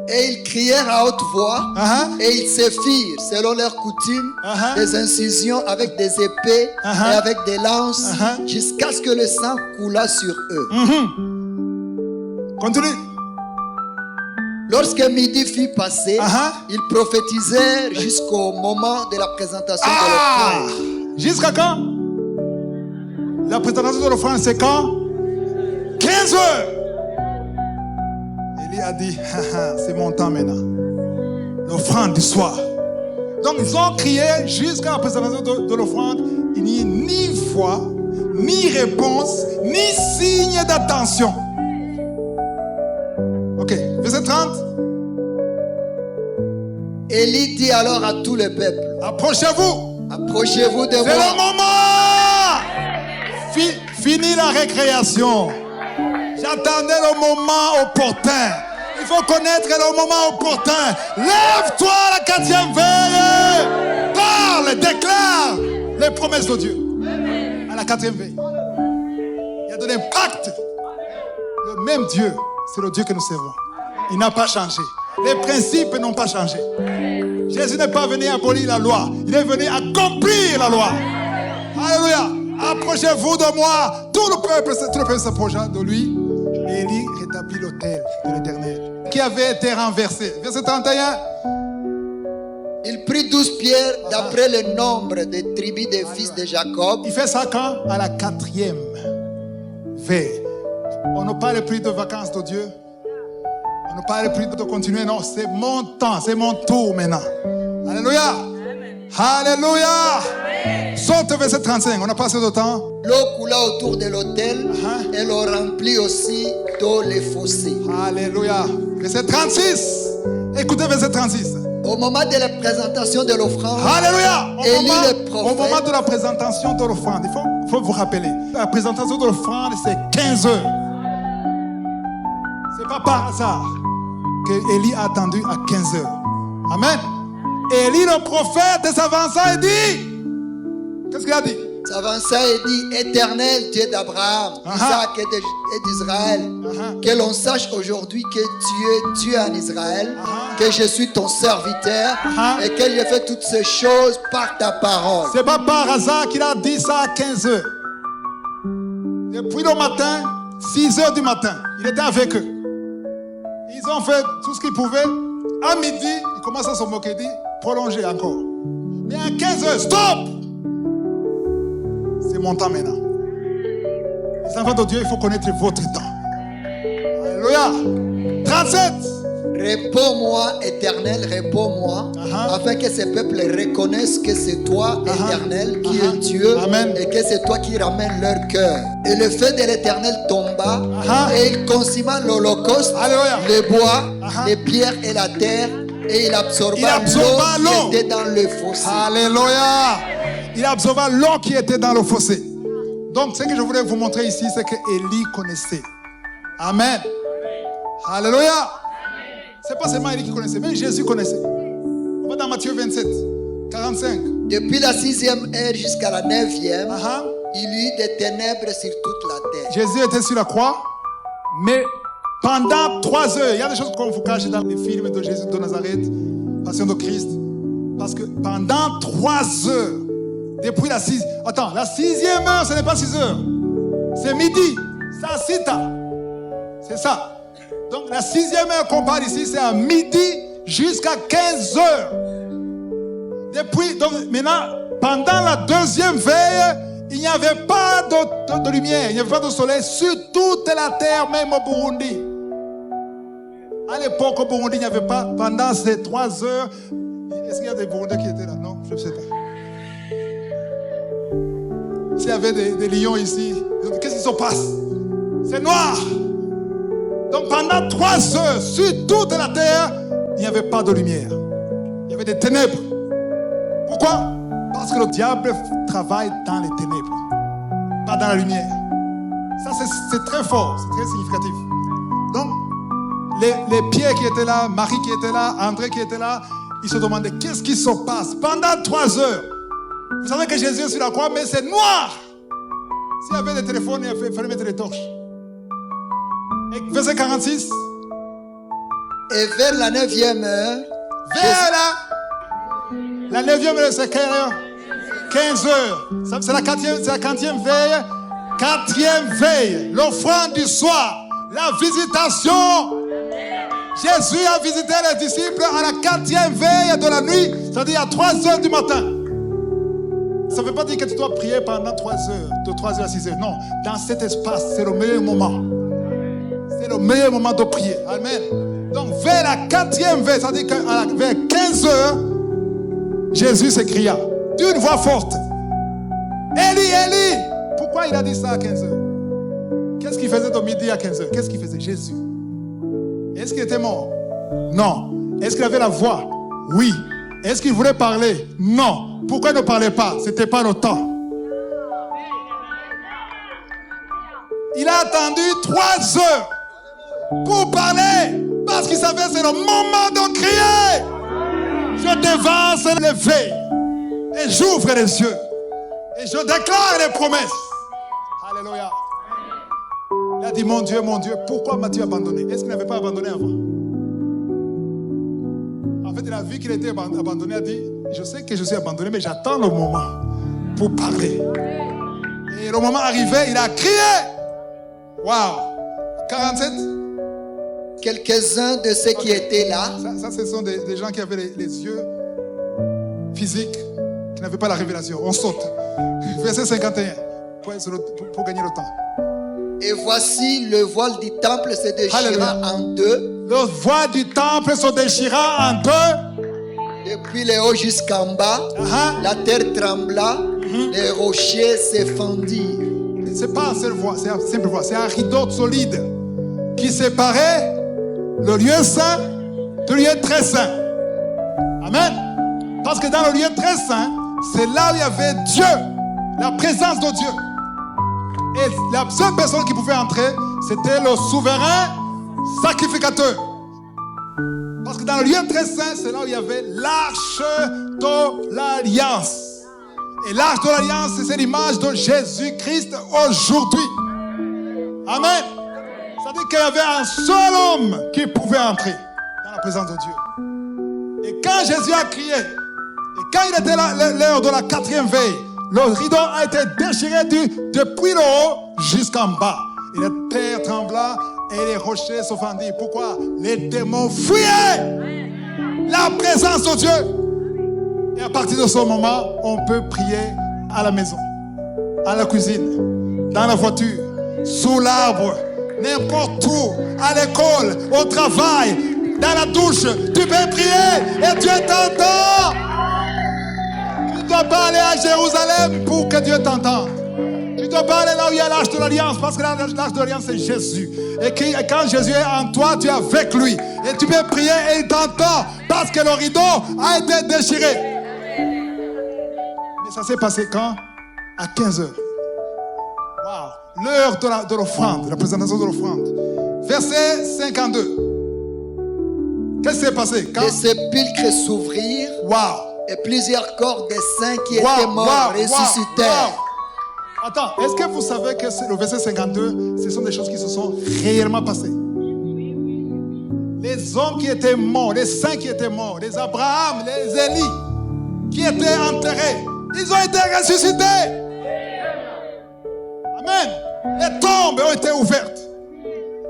Et ils crièrent à haute voix, et ils se firent, selon leur coutume, des incisions avec des épées et avec des lances, jusqu'à ce que le sang coulât sur eux. Continue. Lorsque midi fut passé, ils prophétisèrent jusqu'au moment de la présentation de l'offrande. Jusqu'à quand? La présentation de l'offrande, c'est quand? 15 heures. Élie a dit, c'est mon temps maintenant. L'offrande du soir. Donc ils ont crié jusqu'à la présentation de l'offrande. Il n'y a ni voix, ni réponse, ni signe d'attention. Ok, verset 30. Élie dit alors à tout le peuple, approchez-vous. Approchez-vous de moi. C'est le moment. Fini la récréation. J'attendais le moment opportun. Il faut connaître le moment opportun. Lève-toi à la 4e veille. Parle, déclare les promesses de Dieu. À la 4e veille. Il a donné un pacte. Le même Dieu, c'est le Dieu que nous servons. Il n'a pas changé. Les principes n'ont pas changé. Jésus n'est pas venu abolir la loi. Il est venu accomplir la loi. Alléluia. Approchez-vous de moi. Tout le peuple s'approcha de lui. Et Élie rétablit l'autel de l'Éternel qui avait été renversé. Verset 31. Il prit 12 pierres d'après le nombre des tribus des fils de Jacob. Il fait ça quand? À la 4e veille. On ne parle plus de vacances de Dieu. On ne parle plus de continuer. Non, c'est mon temps, c'est mon tour maintenant. Alléluia. Amen. Alléluia. Saute verset 35. On a passé de temps. L'eau coula autour de l'autel et l'eau remplit aussi d'eau les fossés. Alléluia. Verset 36. Écoutez verset 36. Au moment de la présentation de l'offrande, alléluia. Au moment de la présentation de l'offrande, il faut vous rappeler. La présentation de l'offrande, c'est 15 heures. C'est pas par hasard que Élie a attendu à 15 heures. Amen. Élie le prophète s'avança et dit, qu'est-ce qu'il a dit? S'avança et dit, Éternel Dieu d'Abraham, d'Isaac et d'Israël, que l'on sache aujourd'hui que tu es Dieu en Israël, que je suis ton serviteur et que j'ai fait toutes ces choses par ta parole. C'est pas par hasard qu'il a dit ça à 15 heures. Depuis le matin, 6 heures du matin, il était avec eux. Ils ont fait tout ce qu'ils pouvaient. À midi, ils commencent à se moquer, dit prolonger encore. Mais à 15 heures, stop! C'est mon temps maintenant. Les enfants de Dieu, il faut connaître votre temps. Alléluia. 37. Réponds-moi, Éternel, réponds-moi, afin que ce peuple reconnaisse que c'est toi, Éternel, qui es Dieu, et que c'est toi qui ramènes leur cœur. Et le feu de l'Éternel tomba, et il consuma l'holocauste, le bois, les pierres et la terre, et il absorba l'eau qui était dans le fossé. Alléluia. Il absorba l'eau qui était dans le fossé. Donc, ce que je voulais vous montrer ici, c'est que Élie connaissait. Amen. Alléluia. C'est pas seulement Élie qui connaissait, mais Jésus connaissait. On va dans Matthieu 27, 45. Depuis la 6e heure jusqu'à la 9e, il y eut des ténèbres sur toute la terre. Jésus était sur la croix, mais pendant 3 heures, il y a des choses qu'on vous cache dans les films de Jésus de Nazareth, Passion de Christ, parce que pendant 3 heures, depuis la 6e, attends, la 6e heure, ce n'est pas 6 heures, c'est midi, c'est à Sita, c'est ça. Donc la 6e heure qu'on parle ici, c'est à midi jusqu'à 15 heures. Depuis, donc maintenant, pendant la 2e veille, il n'y avait pas de lumière, il n'y avait pas de soleil sur toute la terre, même au Burundi. À l'époque, au Burundi, il n'y avait pas, pendant ces 3 heures, est-ce qu'il y a des Burundais qui étaient là? Non, je ne sais pas. S'il y avait des lions ici, qu'est-ce qui se passe? C'est noir. Donc pendant 3 heures, sur toute la terre, il n'y avait pas de lumière. Il y avait des ténèbres. Pourquoi? Parce que le diable travaille dans les ténèbres, pas dans la lumière. Ça, c'est très fort, c'est très significatif. Donc, les Pierre qui étaient là, Marie qui était là, André qui était là, ils se demandaient qu'est-ce qui se passe pendant 3 heures. Vous savez que Jésus est sur la croix, mais c'est noir. S'il y avait des téléphones, il fallait mettre les torches. Et verset 46. Et vers la 9e heure, la 9e heure, c'est quelle heure? 15 heures. C'est la 4e veille. 4e veille. L'offrande du soir. La visitation. Jésus a visité les disciples à la 4e veille de la nuit. C'est-à-dire à 3 heures du matin. Ça ne veut pas dire que tu dois prier pendant 3 heures. De 3 heures à 6 heures. Non. Dans cet espace, c'est le meilleur moment. C'est le meilleur moment de prier. Amen. Donc vers la 4e veille, c'est-à-dire que vers 15 heures, Jésus s'écria d'une voix forte. Élie, Élie! Pourquoi il a dit ça à 15 heures? Qu'est-ce qu'il faisait de midi à 15 heures? Qu'est-ce qu'il faisait? Jésus. Est-ce qu'il était mort? Non. Est-ce qu'il avait la voix? Oui. Est-ce qu'il voulait parler? Non. Pourquoi il ne parlait pas? Ce n'était pas le temps. Il a attendu 3 heures pour parler parce qu'il savait que c'est le moment de crier. Je dévance les veilles et j'ouvre les yeux et je déclare les promesses. Alléluia. Il a dit, mon Dieu, pourquoi m'as-tu abandonné? Est-ce qu'il n'avait pas abandonné avant? En fait, il a vu qu'il était abandonné, il a dit, je sais que je suis abandonné, mais j'attends le moment pour parler. Et le moment arrivé, il a crié. Waouh! 47? Quelques-uns de ceux qui étaient là. Ça, ce sont des gens qui avaient les yeux physiques, qui n'avaient pas la révélation. On saute. Verset 51, pour gagner le temps. Et voici, le voile du temple se déchira en deux. Le voile du temple se déchira en deux. Depuis le haut jusqu'en bas, la terre trembla, les rochers se fendirent. Ce n'est pas un seul voile, c'est un simple voile. C'est un rideau solide qui séparait le lieu saint du lieu très saint. Amen. Parce que dans le lieu très saint, c'est là où il y avait Dieu, la présence de Dieu. Et la seule personne qui pouvait entrer, c'était le souverain sacrificateur. Parce que dans le lieu très saint, c'est là où il y avait l'arche de l'alliance. Et l'arche de l'alliance, c'est l'image de Jésus-Christ aujourd'hui. Amen. C'est-à-dire qu'il y avait un seul homme qui pouvait entrer dans la présence de Dieu. Et quand Jésus a crié, et quand il était l'heure de la 4e veille, le rideau a été déchiré depuis le haut jusqu'en bas. Et la terre trembla et les rochers se fendirent. Pourquoi? Les démons fuyaient la présence de Dieu. Et à partir de ce moment, on peut prier à la maison, à la cuisine, dans la voiture, sous l'arbre, n'importe où, à l'école, au travail, dans la douche. Tu peux prier et Dieu t'entend. Tu ne dois pas aller à Jérusalem pour que Dieu t'entende. Tu ne dois pas aller là où il y a l'arche de l'alliance, parce que l'arche de l'alliance, c'est Jésus. Et quand Jésus est en toi, tu es avec lui. Et tu peux prier et il t'entend, parce que le rideau a été déchiré. Mais ça s'est passé quand? À 15 heures. Wow. L'heure de l'offrande, la présentation de l'offrande. Verset 52. Qu'est-ce qui s'est passé? Les sépulcres s'ouvrirent. Wow. Et plusieurs corps des saints qui étaient morts ressuscitèrent. Attends, est-ce que vous savez que le verset 52, ce sont des choses qui se sont réellement passées? Les hommes qui étaient morts, les saints qui étaient morts, les Abraham, les Élie, qui étaient enterrés, ils ont été ressuscités. Amen. Les tombes ont été ouvertes.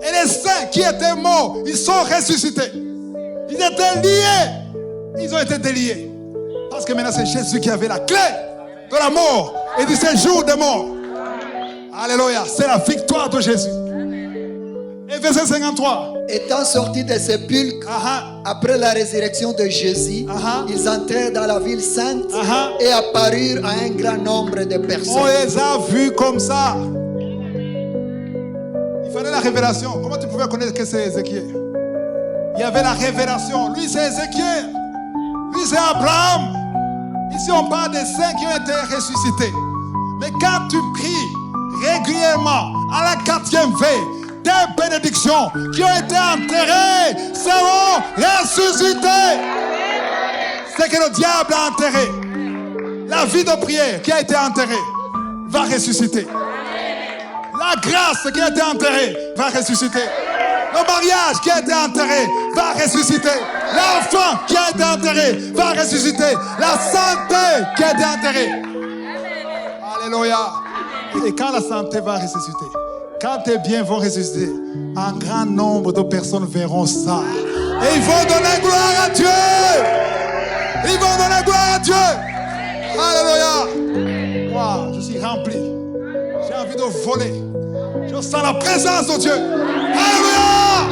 Et les saints qui étaient morts, ils sont ressuscités. Ils étaient liés. Ils ont été déliés. Parce que maintenant c'est Jésus qui avait la clé de la mort et du séjour des morts. Alléluia. C'est la victoire de Jésus. Et verset 53. Étant sortis des sépulcres, après la résurrection de Jésus, ils entrèrent dans la ville sainte et apparurent à un grand nombre de personnes. On les a vus comme ça. Il fallait la révélation. Comment tu pouvais connaître que c'est Ézéchiel? Il y avait la révélation. Lui, c'est Ézéchiel. Lui, c'est Abraham. Ici, on parle des saints qui ont été ressuscités. Mais quand tu pries régulièrement à la 4e veille, des bénédictions qui ont été enterrées seront ressuscitées. C'est que le diable a enterré. La vie de prière qui a été enterrée va ressusciter. La grâce qui a été enterrée va ressusciter. Le mariage qui a été enterré va ressusciter. L'enfant qui a été enterré va ressusciter. La santé qui a été enterrée. Alléluia. Et quand la santé va ressusciter, quand tes biens vont ressusciter, un grand nombre de personnes verront ça. Et ils vont donner gloire à Dieu. Ils vont donner gloire à Dieu. Alléluia. Wow, je suis rempli. J'ai envie de voler. Je sens la présence de Dieu. Alléluia.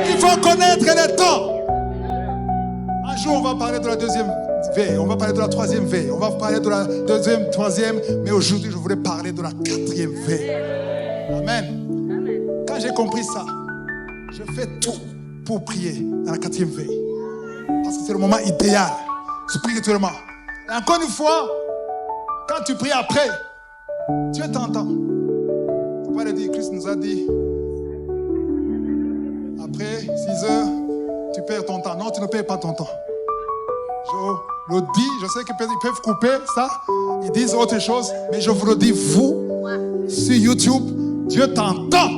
Il faut connaître les temps. Un jour, on va parler de la deuxième veille. On va parler de la troisième veille. On va parler de la deuxième, troisième. Mais aujourd'hui, je voulais parler de la quatrième veille. Amen. Quand j'ai compris ça, je fais tout pour prier dans la quatrième veille. Parce que c'est le moment idéal, spirituellement. Et encore une fois, quand tu pries après, Dieu t'entend. Il ne faut pas le dire, Christ nous a dit, après 6 heures, tu perds ton temps. Non, tu ne perds pas ton temps. Je le dis, je sais qu'ils peuvent couper ça, ils disent autre chose, mais je vous le dis, vous, sur YouTube, Dieu t'entend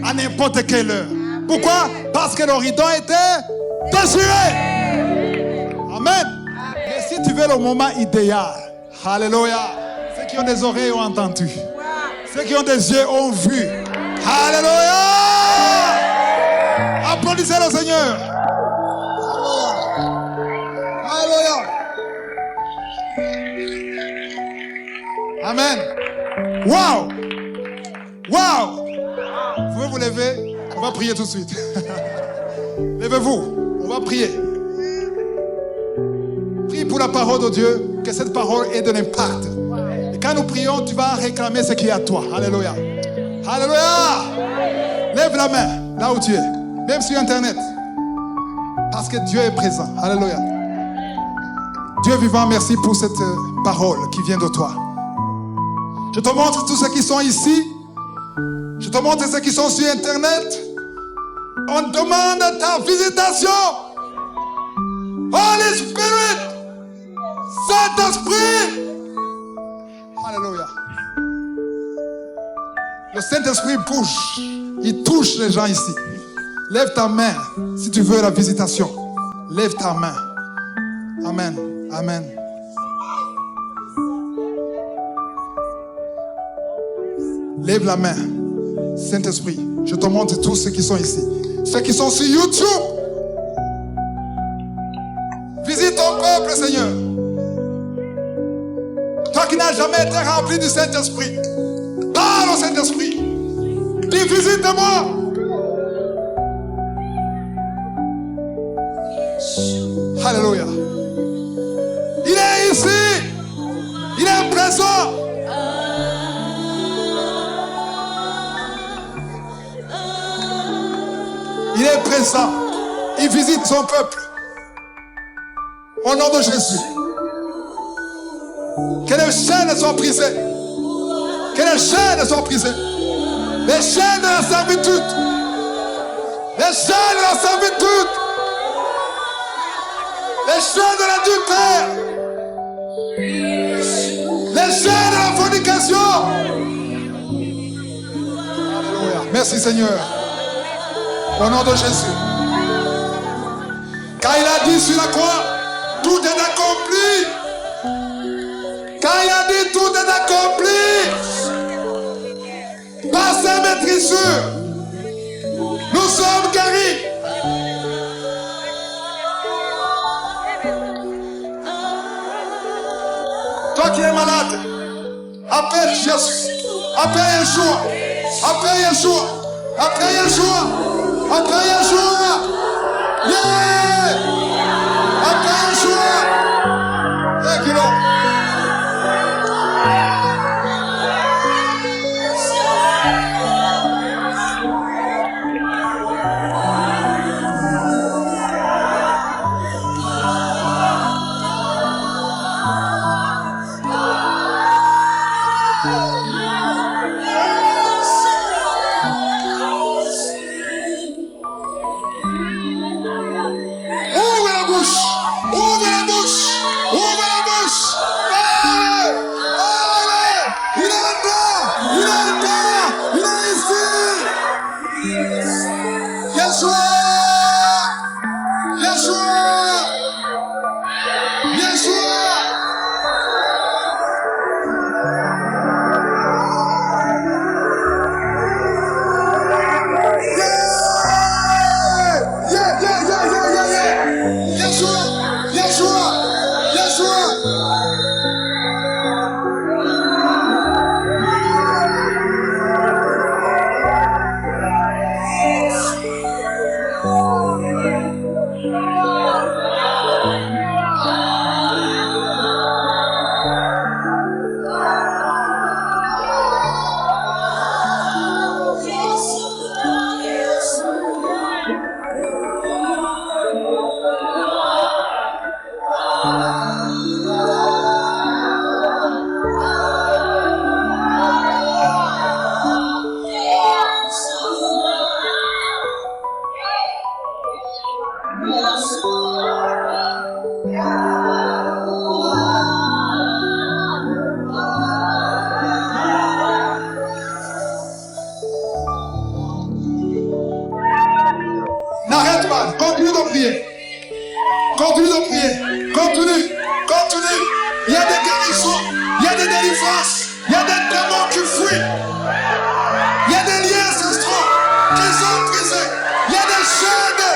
à n'importe quelle heure. Pourquoi? Parce que le rideau était déchiré. Amen. Mais si tu veux le moment idéal, alléluia, ceux qui ont des oreilles ont entendu. Ceux qui ont des yeux ont vu. Alléluia. Applaudissez le Seigneur. Alléluia. Amen. Wow. Wow. Vous pouvez vous lever? On va prier tout de suite. Levez-vous. On va prier. Prie pour la parole de Dieu, que cette parole ait de l'impact. Et quand nous prions, tu vas réclamer ce qui est à toi. Alléluia. Alléluia. Lève la main là où tu es, même sur Internet. Parce que Dieu est présent. Alléluia. Dieu vivant, merci pour cette parole qui vient de toi. Je te montre tous ceux qui sont ici. Je te montre ceux qui sont sur Internet. On demande ta visitation. Holy Spirit, Saint-Esprit. Alléluia. Le Saint-Esprit bouge. Il touche les gens ici. Lève ta main si tu veux la visitation. Lève ta main. Amen. Amen. Lève la main. Saint-Esprit, je te montre tous ceux qui sont ici. Ceux qui sont sur YouTube. Visite ton peuple, Seigneur. Toi qui n'as jamais été rempli du Saint-Esprit. Parle au Saint-Esprit. Dis, visite-moi. Alléluia. Il est ici. Il est présent. Il est présent. Il visite son peuple. Au nom de Jésus. Que les chaînes soient brisées. Que les chaînes soient brisées. Les chaînes de la servitude. Les chaînes de la servitude. Les chaînes de l'adultère. Les chaînes de la fornication. Alléluia. Merci Seigneur. Au nom de Jésus. Quand il a dit sur la croix, tout est accompli. Quand il a dit tout est accompli, par sa maîtrisure, nous sommes guéris. Toi qui es malade, appelle Jésus, appelle Yeshua, appelle Yeshua, appelle Yeshua, appelle Yeshua. Yeah! Appelle Yeshua. Thank you, Lord. N'arrête pas, continue de prier. Continue de prier. Continue. Continue. Il y a des guérisons, il y a des délivrances, il y a des démons qui fuient. Il y a des liens ancestraux qui sont brisés. Il y a des chaînes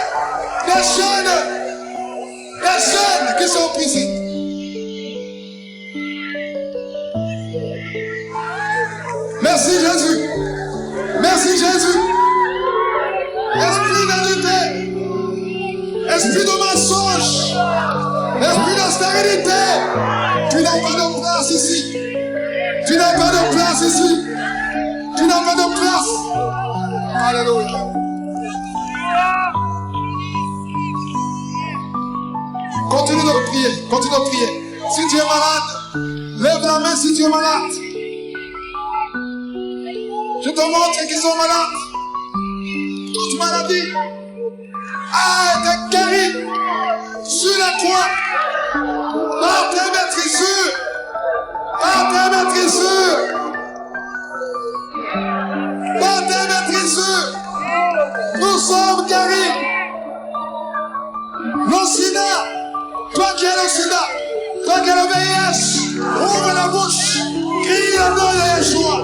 qui sont brisées. Merci Jésus. Merci Jésus. Esprit d'adultère, esprit de mensonge, esprit de stérilité, tu n'as pas de place ici. Tu n'as pas de place ici. Tu n'as pas de place. Alléluia. Continue de prier, continue de prier. Si tu es malade, lève la main si tu es malade. Je te montre qu'ils sont malades. Toute maladie a été guérie sur la croix par tes maîtrisures. Par tes maîtrisures. Par tes maîtrisures. Nous sommes guéris. Le sida, toi qui es le sida, toi qui es le VIH, ouvre la bouche, crie le nom de Yeshua.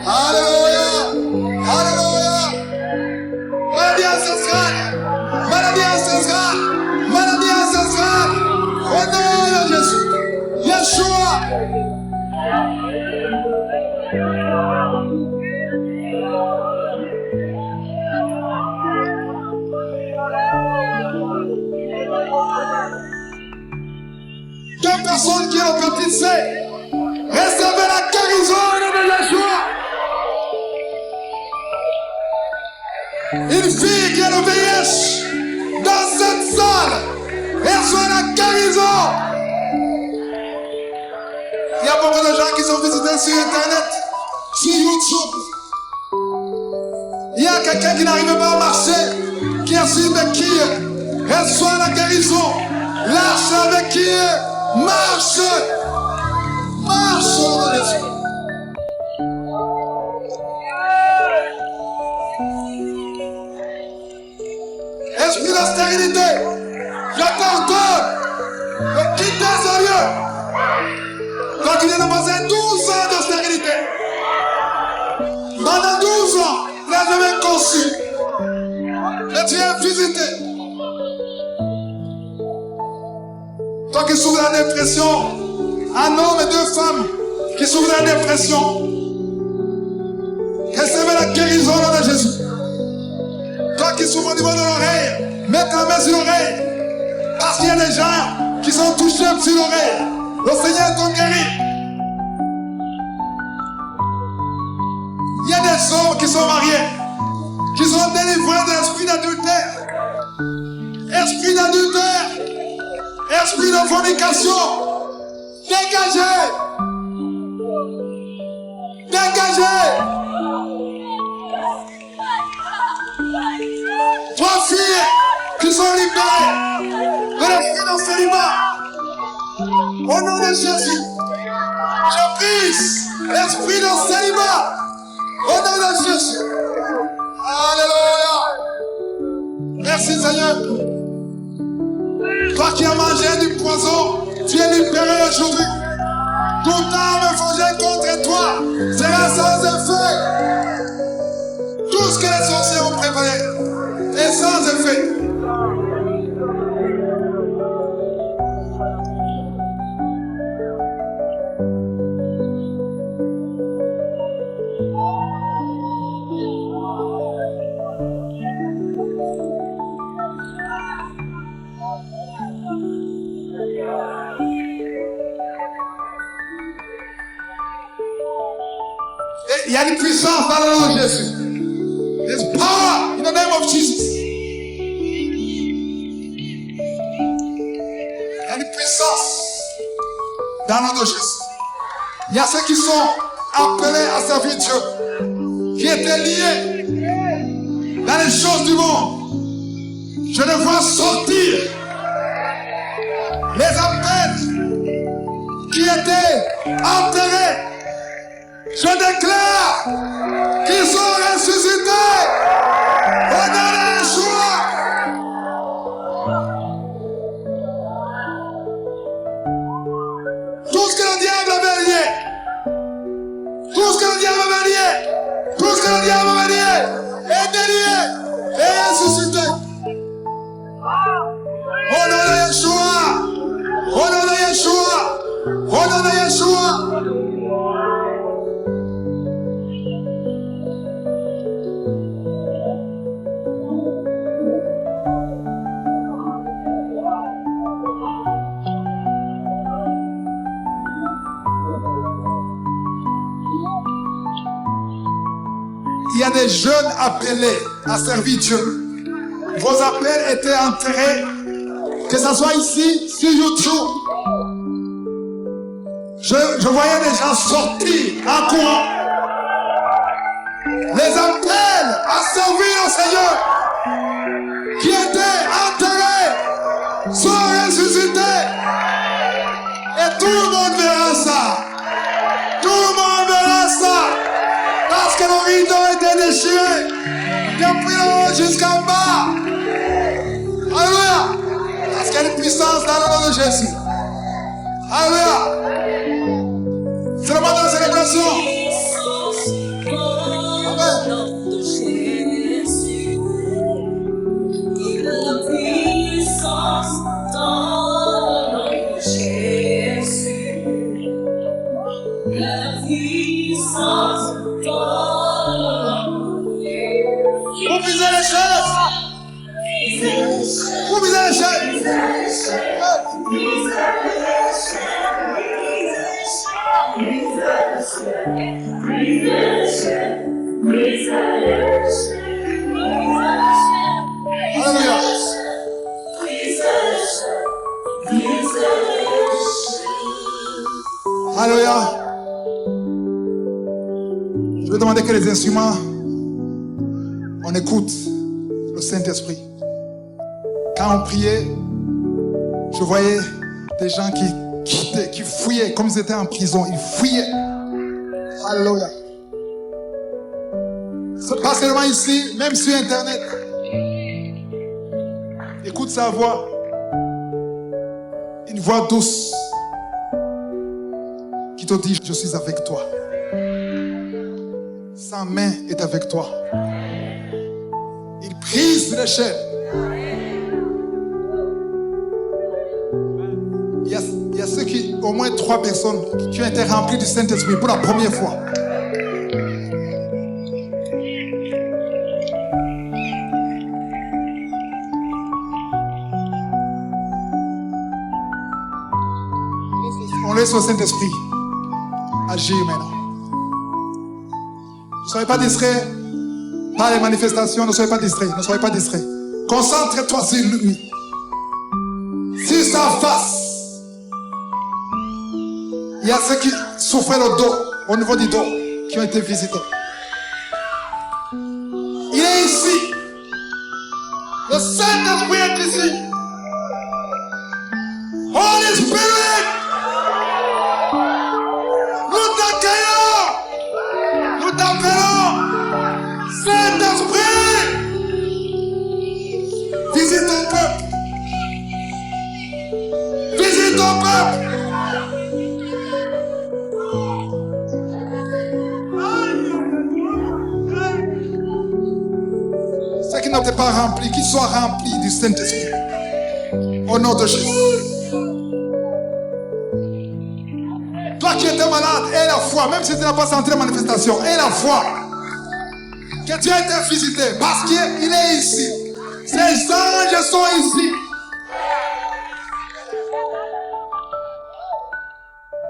Alléluia, alléluia. Maladie ancestrale, maladie ancestrale, maladie ancestrale. Au nom de Jésus, Yeshua. Deux personnes qui ont baptisé, recevez la guérison de Yeshua. Une fille qui a le VIH dans cette salle reçoit la guérison. Il y a beaucoup de gens qui sont visités sur Internet, sur YouTube. Il y a quelqu'un qui n'arrive pas à marcher, qui a sur une béquille, reçoit la guérison. Lâche la béquille, marche, marche dans l'esprit. Esprit de stérilité, je t'ordonne de quitter ce lieu. Toi qui viens de passer 12 ans de stérilité, pendant 12 ans, tu n'as jamais conçu, mais tu es visité. Toi qui souffres de la dépression, un homme et deux femmes qui souffrent de la dépression, recevez la guérison de Jésus. Toi qui souffres au niveau de l'oreille, mets ta main sur l'oreille. Parce qu'il y a des gens qui sont touchés sur l'oreille. Le Seigneur t'a guéri. Il y a des hommes qui sont mariés, qui sont délivrés de l'esprit d'adultère. Esprit d'adultère, esprit de fornication. Dégagez. Dégagez. Trois filles qui sont libérées de l'esprit de célibat. Au nom de Jésus, je brise l'esprit de célibat. Au nom de Jésus. Alléluia. Merci Seigneur. Toi qui as mangé du poison, tu es libéré aujourd'hui. Toute arme forgée contre toi sera sans effet. Tout ce que les sorciers ont préparé est sans effet. Il y a une puissance dans le nom de Jésus. There's power in the name of Jesus. Il y a une puissance dans le nom de Jésus. Il y a ceux qui sont appelés à servir Dieu, qui étaient liés dans les choses du monde. Je les vois sortir. Les appels qui étaient enterrés. Je déclare qu'ils sont ressuscités au nom de Yeshua. Tout ce que le diable avait lié, tout ce que le diable avait lié, tout ce que le diable avait lié est délié et ressuscité. Au nom de Yeshua, au nom de Yeshua, au nom de Yeshua. Il y a des jeunes appelés à servir Dieu. Vos appels étaient enterrés, que ce soit ici, sur YouTube. Je voyais des gens sortir en courant. Les appels à servir au Seigneur qui étaient enterrés sont ressuscités. Et tout le monde verra ça. Tout le monde verra ça. Parce que le rideau était déchiré depuis le haut jusqu'en bas. Alléluia. Parce qu'il y a une puissance dans le nom de Jésus. Alléluia. C'est le moment de la célébration. Amen. Vous brisez les chaises. Vous brisez les chaises. Alléluia. Alléluia. Je vais demander que les instruments, on écoute le Saint-Esprit. Quand on priait, je voyais des gens qui quittaient, qui fuyaient, comme ils étaient en prison. Ils fuyaient. Alléluia. C'est pas seulement ici, même sur Internet. Écoute sa voix. Une voix douce qui te dit, je suis avec toi. Sa main est avec toi. Il brise les chaînes. Il y a ceux qui, au moins 3 personnes, qui ont été remplies du Saint-Esprit pour la première fois. On laisse le Saint-Esprit agir maintenant. Ne soyez pas distraits par les manifestations, ne soyez pas distraits, ne soyez pas distraits. Concentre-toi sur lui, sur sa face. Il y a ceux qui souffraient le dos, au niveau du dos, qui ont été visités. Il est ici. Le Saint-Esprit est ici. Holy Spirit, nous t'accueillons. Nous t'appelons. Saint-Esprit, visite ton peuple. Visite ton peuple. Ceux qui n'étaient pas remplis, qu'ils soient remplis du Saint-Esprit. Au nom de Jésus. Toi qui étais malade, aie la foi, même si tu n'as pas senti la manifestation, aie la foi. Que tu as été visité, parce qu'il est ici. Ces anges sont ici.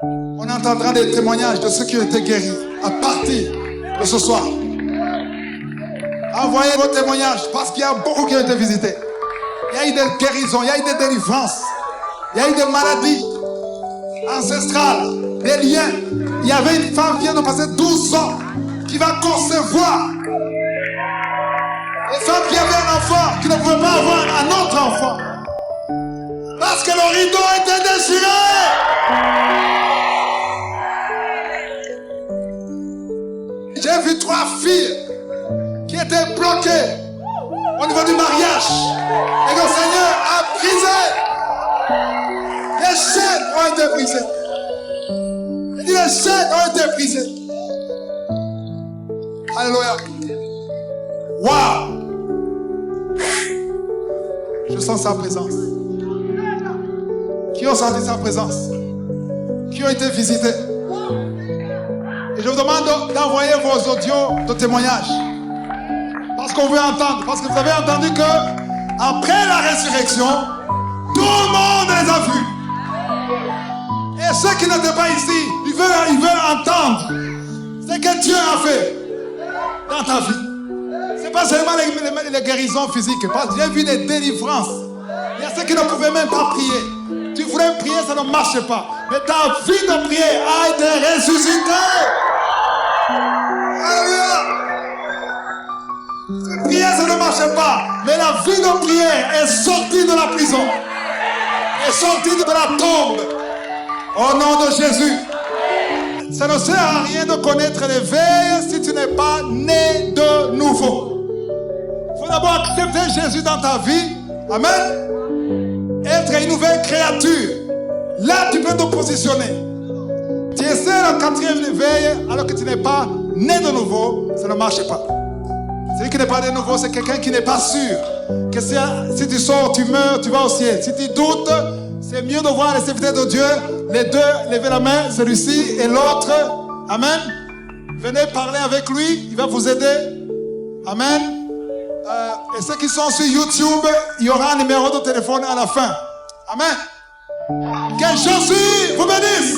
On entendra des témoignages de ceux qui ont été guéris à partir de ce soir. Envoyez vos témoignages parce qu'il y a beaucoup qui ont été visités. Il y a eu des guérisons, il y a eu des délivrances, il y a eu des maladies ancestrales, des liens. Il y avait une femme qui vient de passer 12 ans qui va concevoir. Une femme qui avait un enfant qui ne pouvait pas avoir un autre enfant. Parce que le rideau était déchiré. J'ai vu 3 filles qui étaient bloquées au niveau du mariage. Et le Seigneur a brisé. Les chaînes ont été brisées. Il dit les chaînes ont été brisées. Alléluia. Waouh. Je sens sa présence. Qui ont senti sa présence? Qui ont été visités? Et je vous demande d'envoyer vos audios de témoignages. Parce qu'on veut entendre. Parce que vous avez entendu que après la résurrection, tout le monde les a vus. Et ceux qui n'étaient pas ici, ils veulent entendre ce que Dieu a fait dans ta vie. C'est pas seulement les guérisons physiques. Parce que j'ai vu des délivrances. Il y a ceux qui ne pouvaient même pas prier. Tu voulais prier, ça ne marchait pas. Mais ta vie de prière a été ressuscitée. Alléluia. Prier, ça ne marchait pas. Mais la vie de prière est sortie de la prison. Est sortie de la tombe. Au nom de Jésus. Ça ne sert à rien de connaître l'éveil si tu n'es pas né de nouveau. Il faut d'abord accepter Jésus dans ta vie. Amen. Être une nouvelle créature. Là, tu peux te positionner. Tu essaies le 4e éveil alors que tu n'es pas né de nouveau, ça ne marche pas. Celui qui n'est pas né de nouveau, c'est quelqu'un qui n'est pas sûr. Que si tu sors, tu meurs, tu vas au ciel. Si tu doutes, c'est mieux de voir les serviteurs de Dieu. Les deux, levez la main, celui-ci et l'autre. Amen. Venez parler avec lui, il va vous aider. Amen. Et ceux qui sont sur YouTube, il y aura un numéro de téléphone à la fin. Amen. Que Jésus vous bénisse.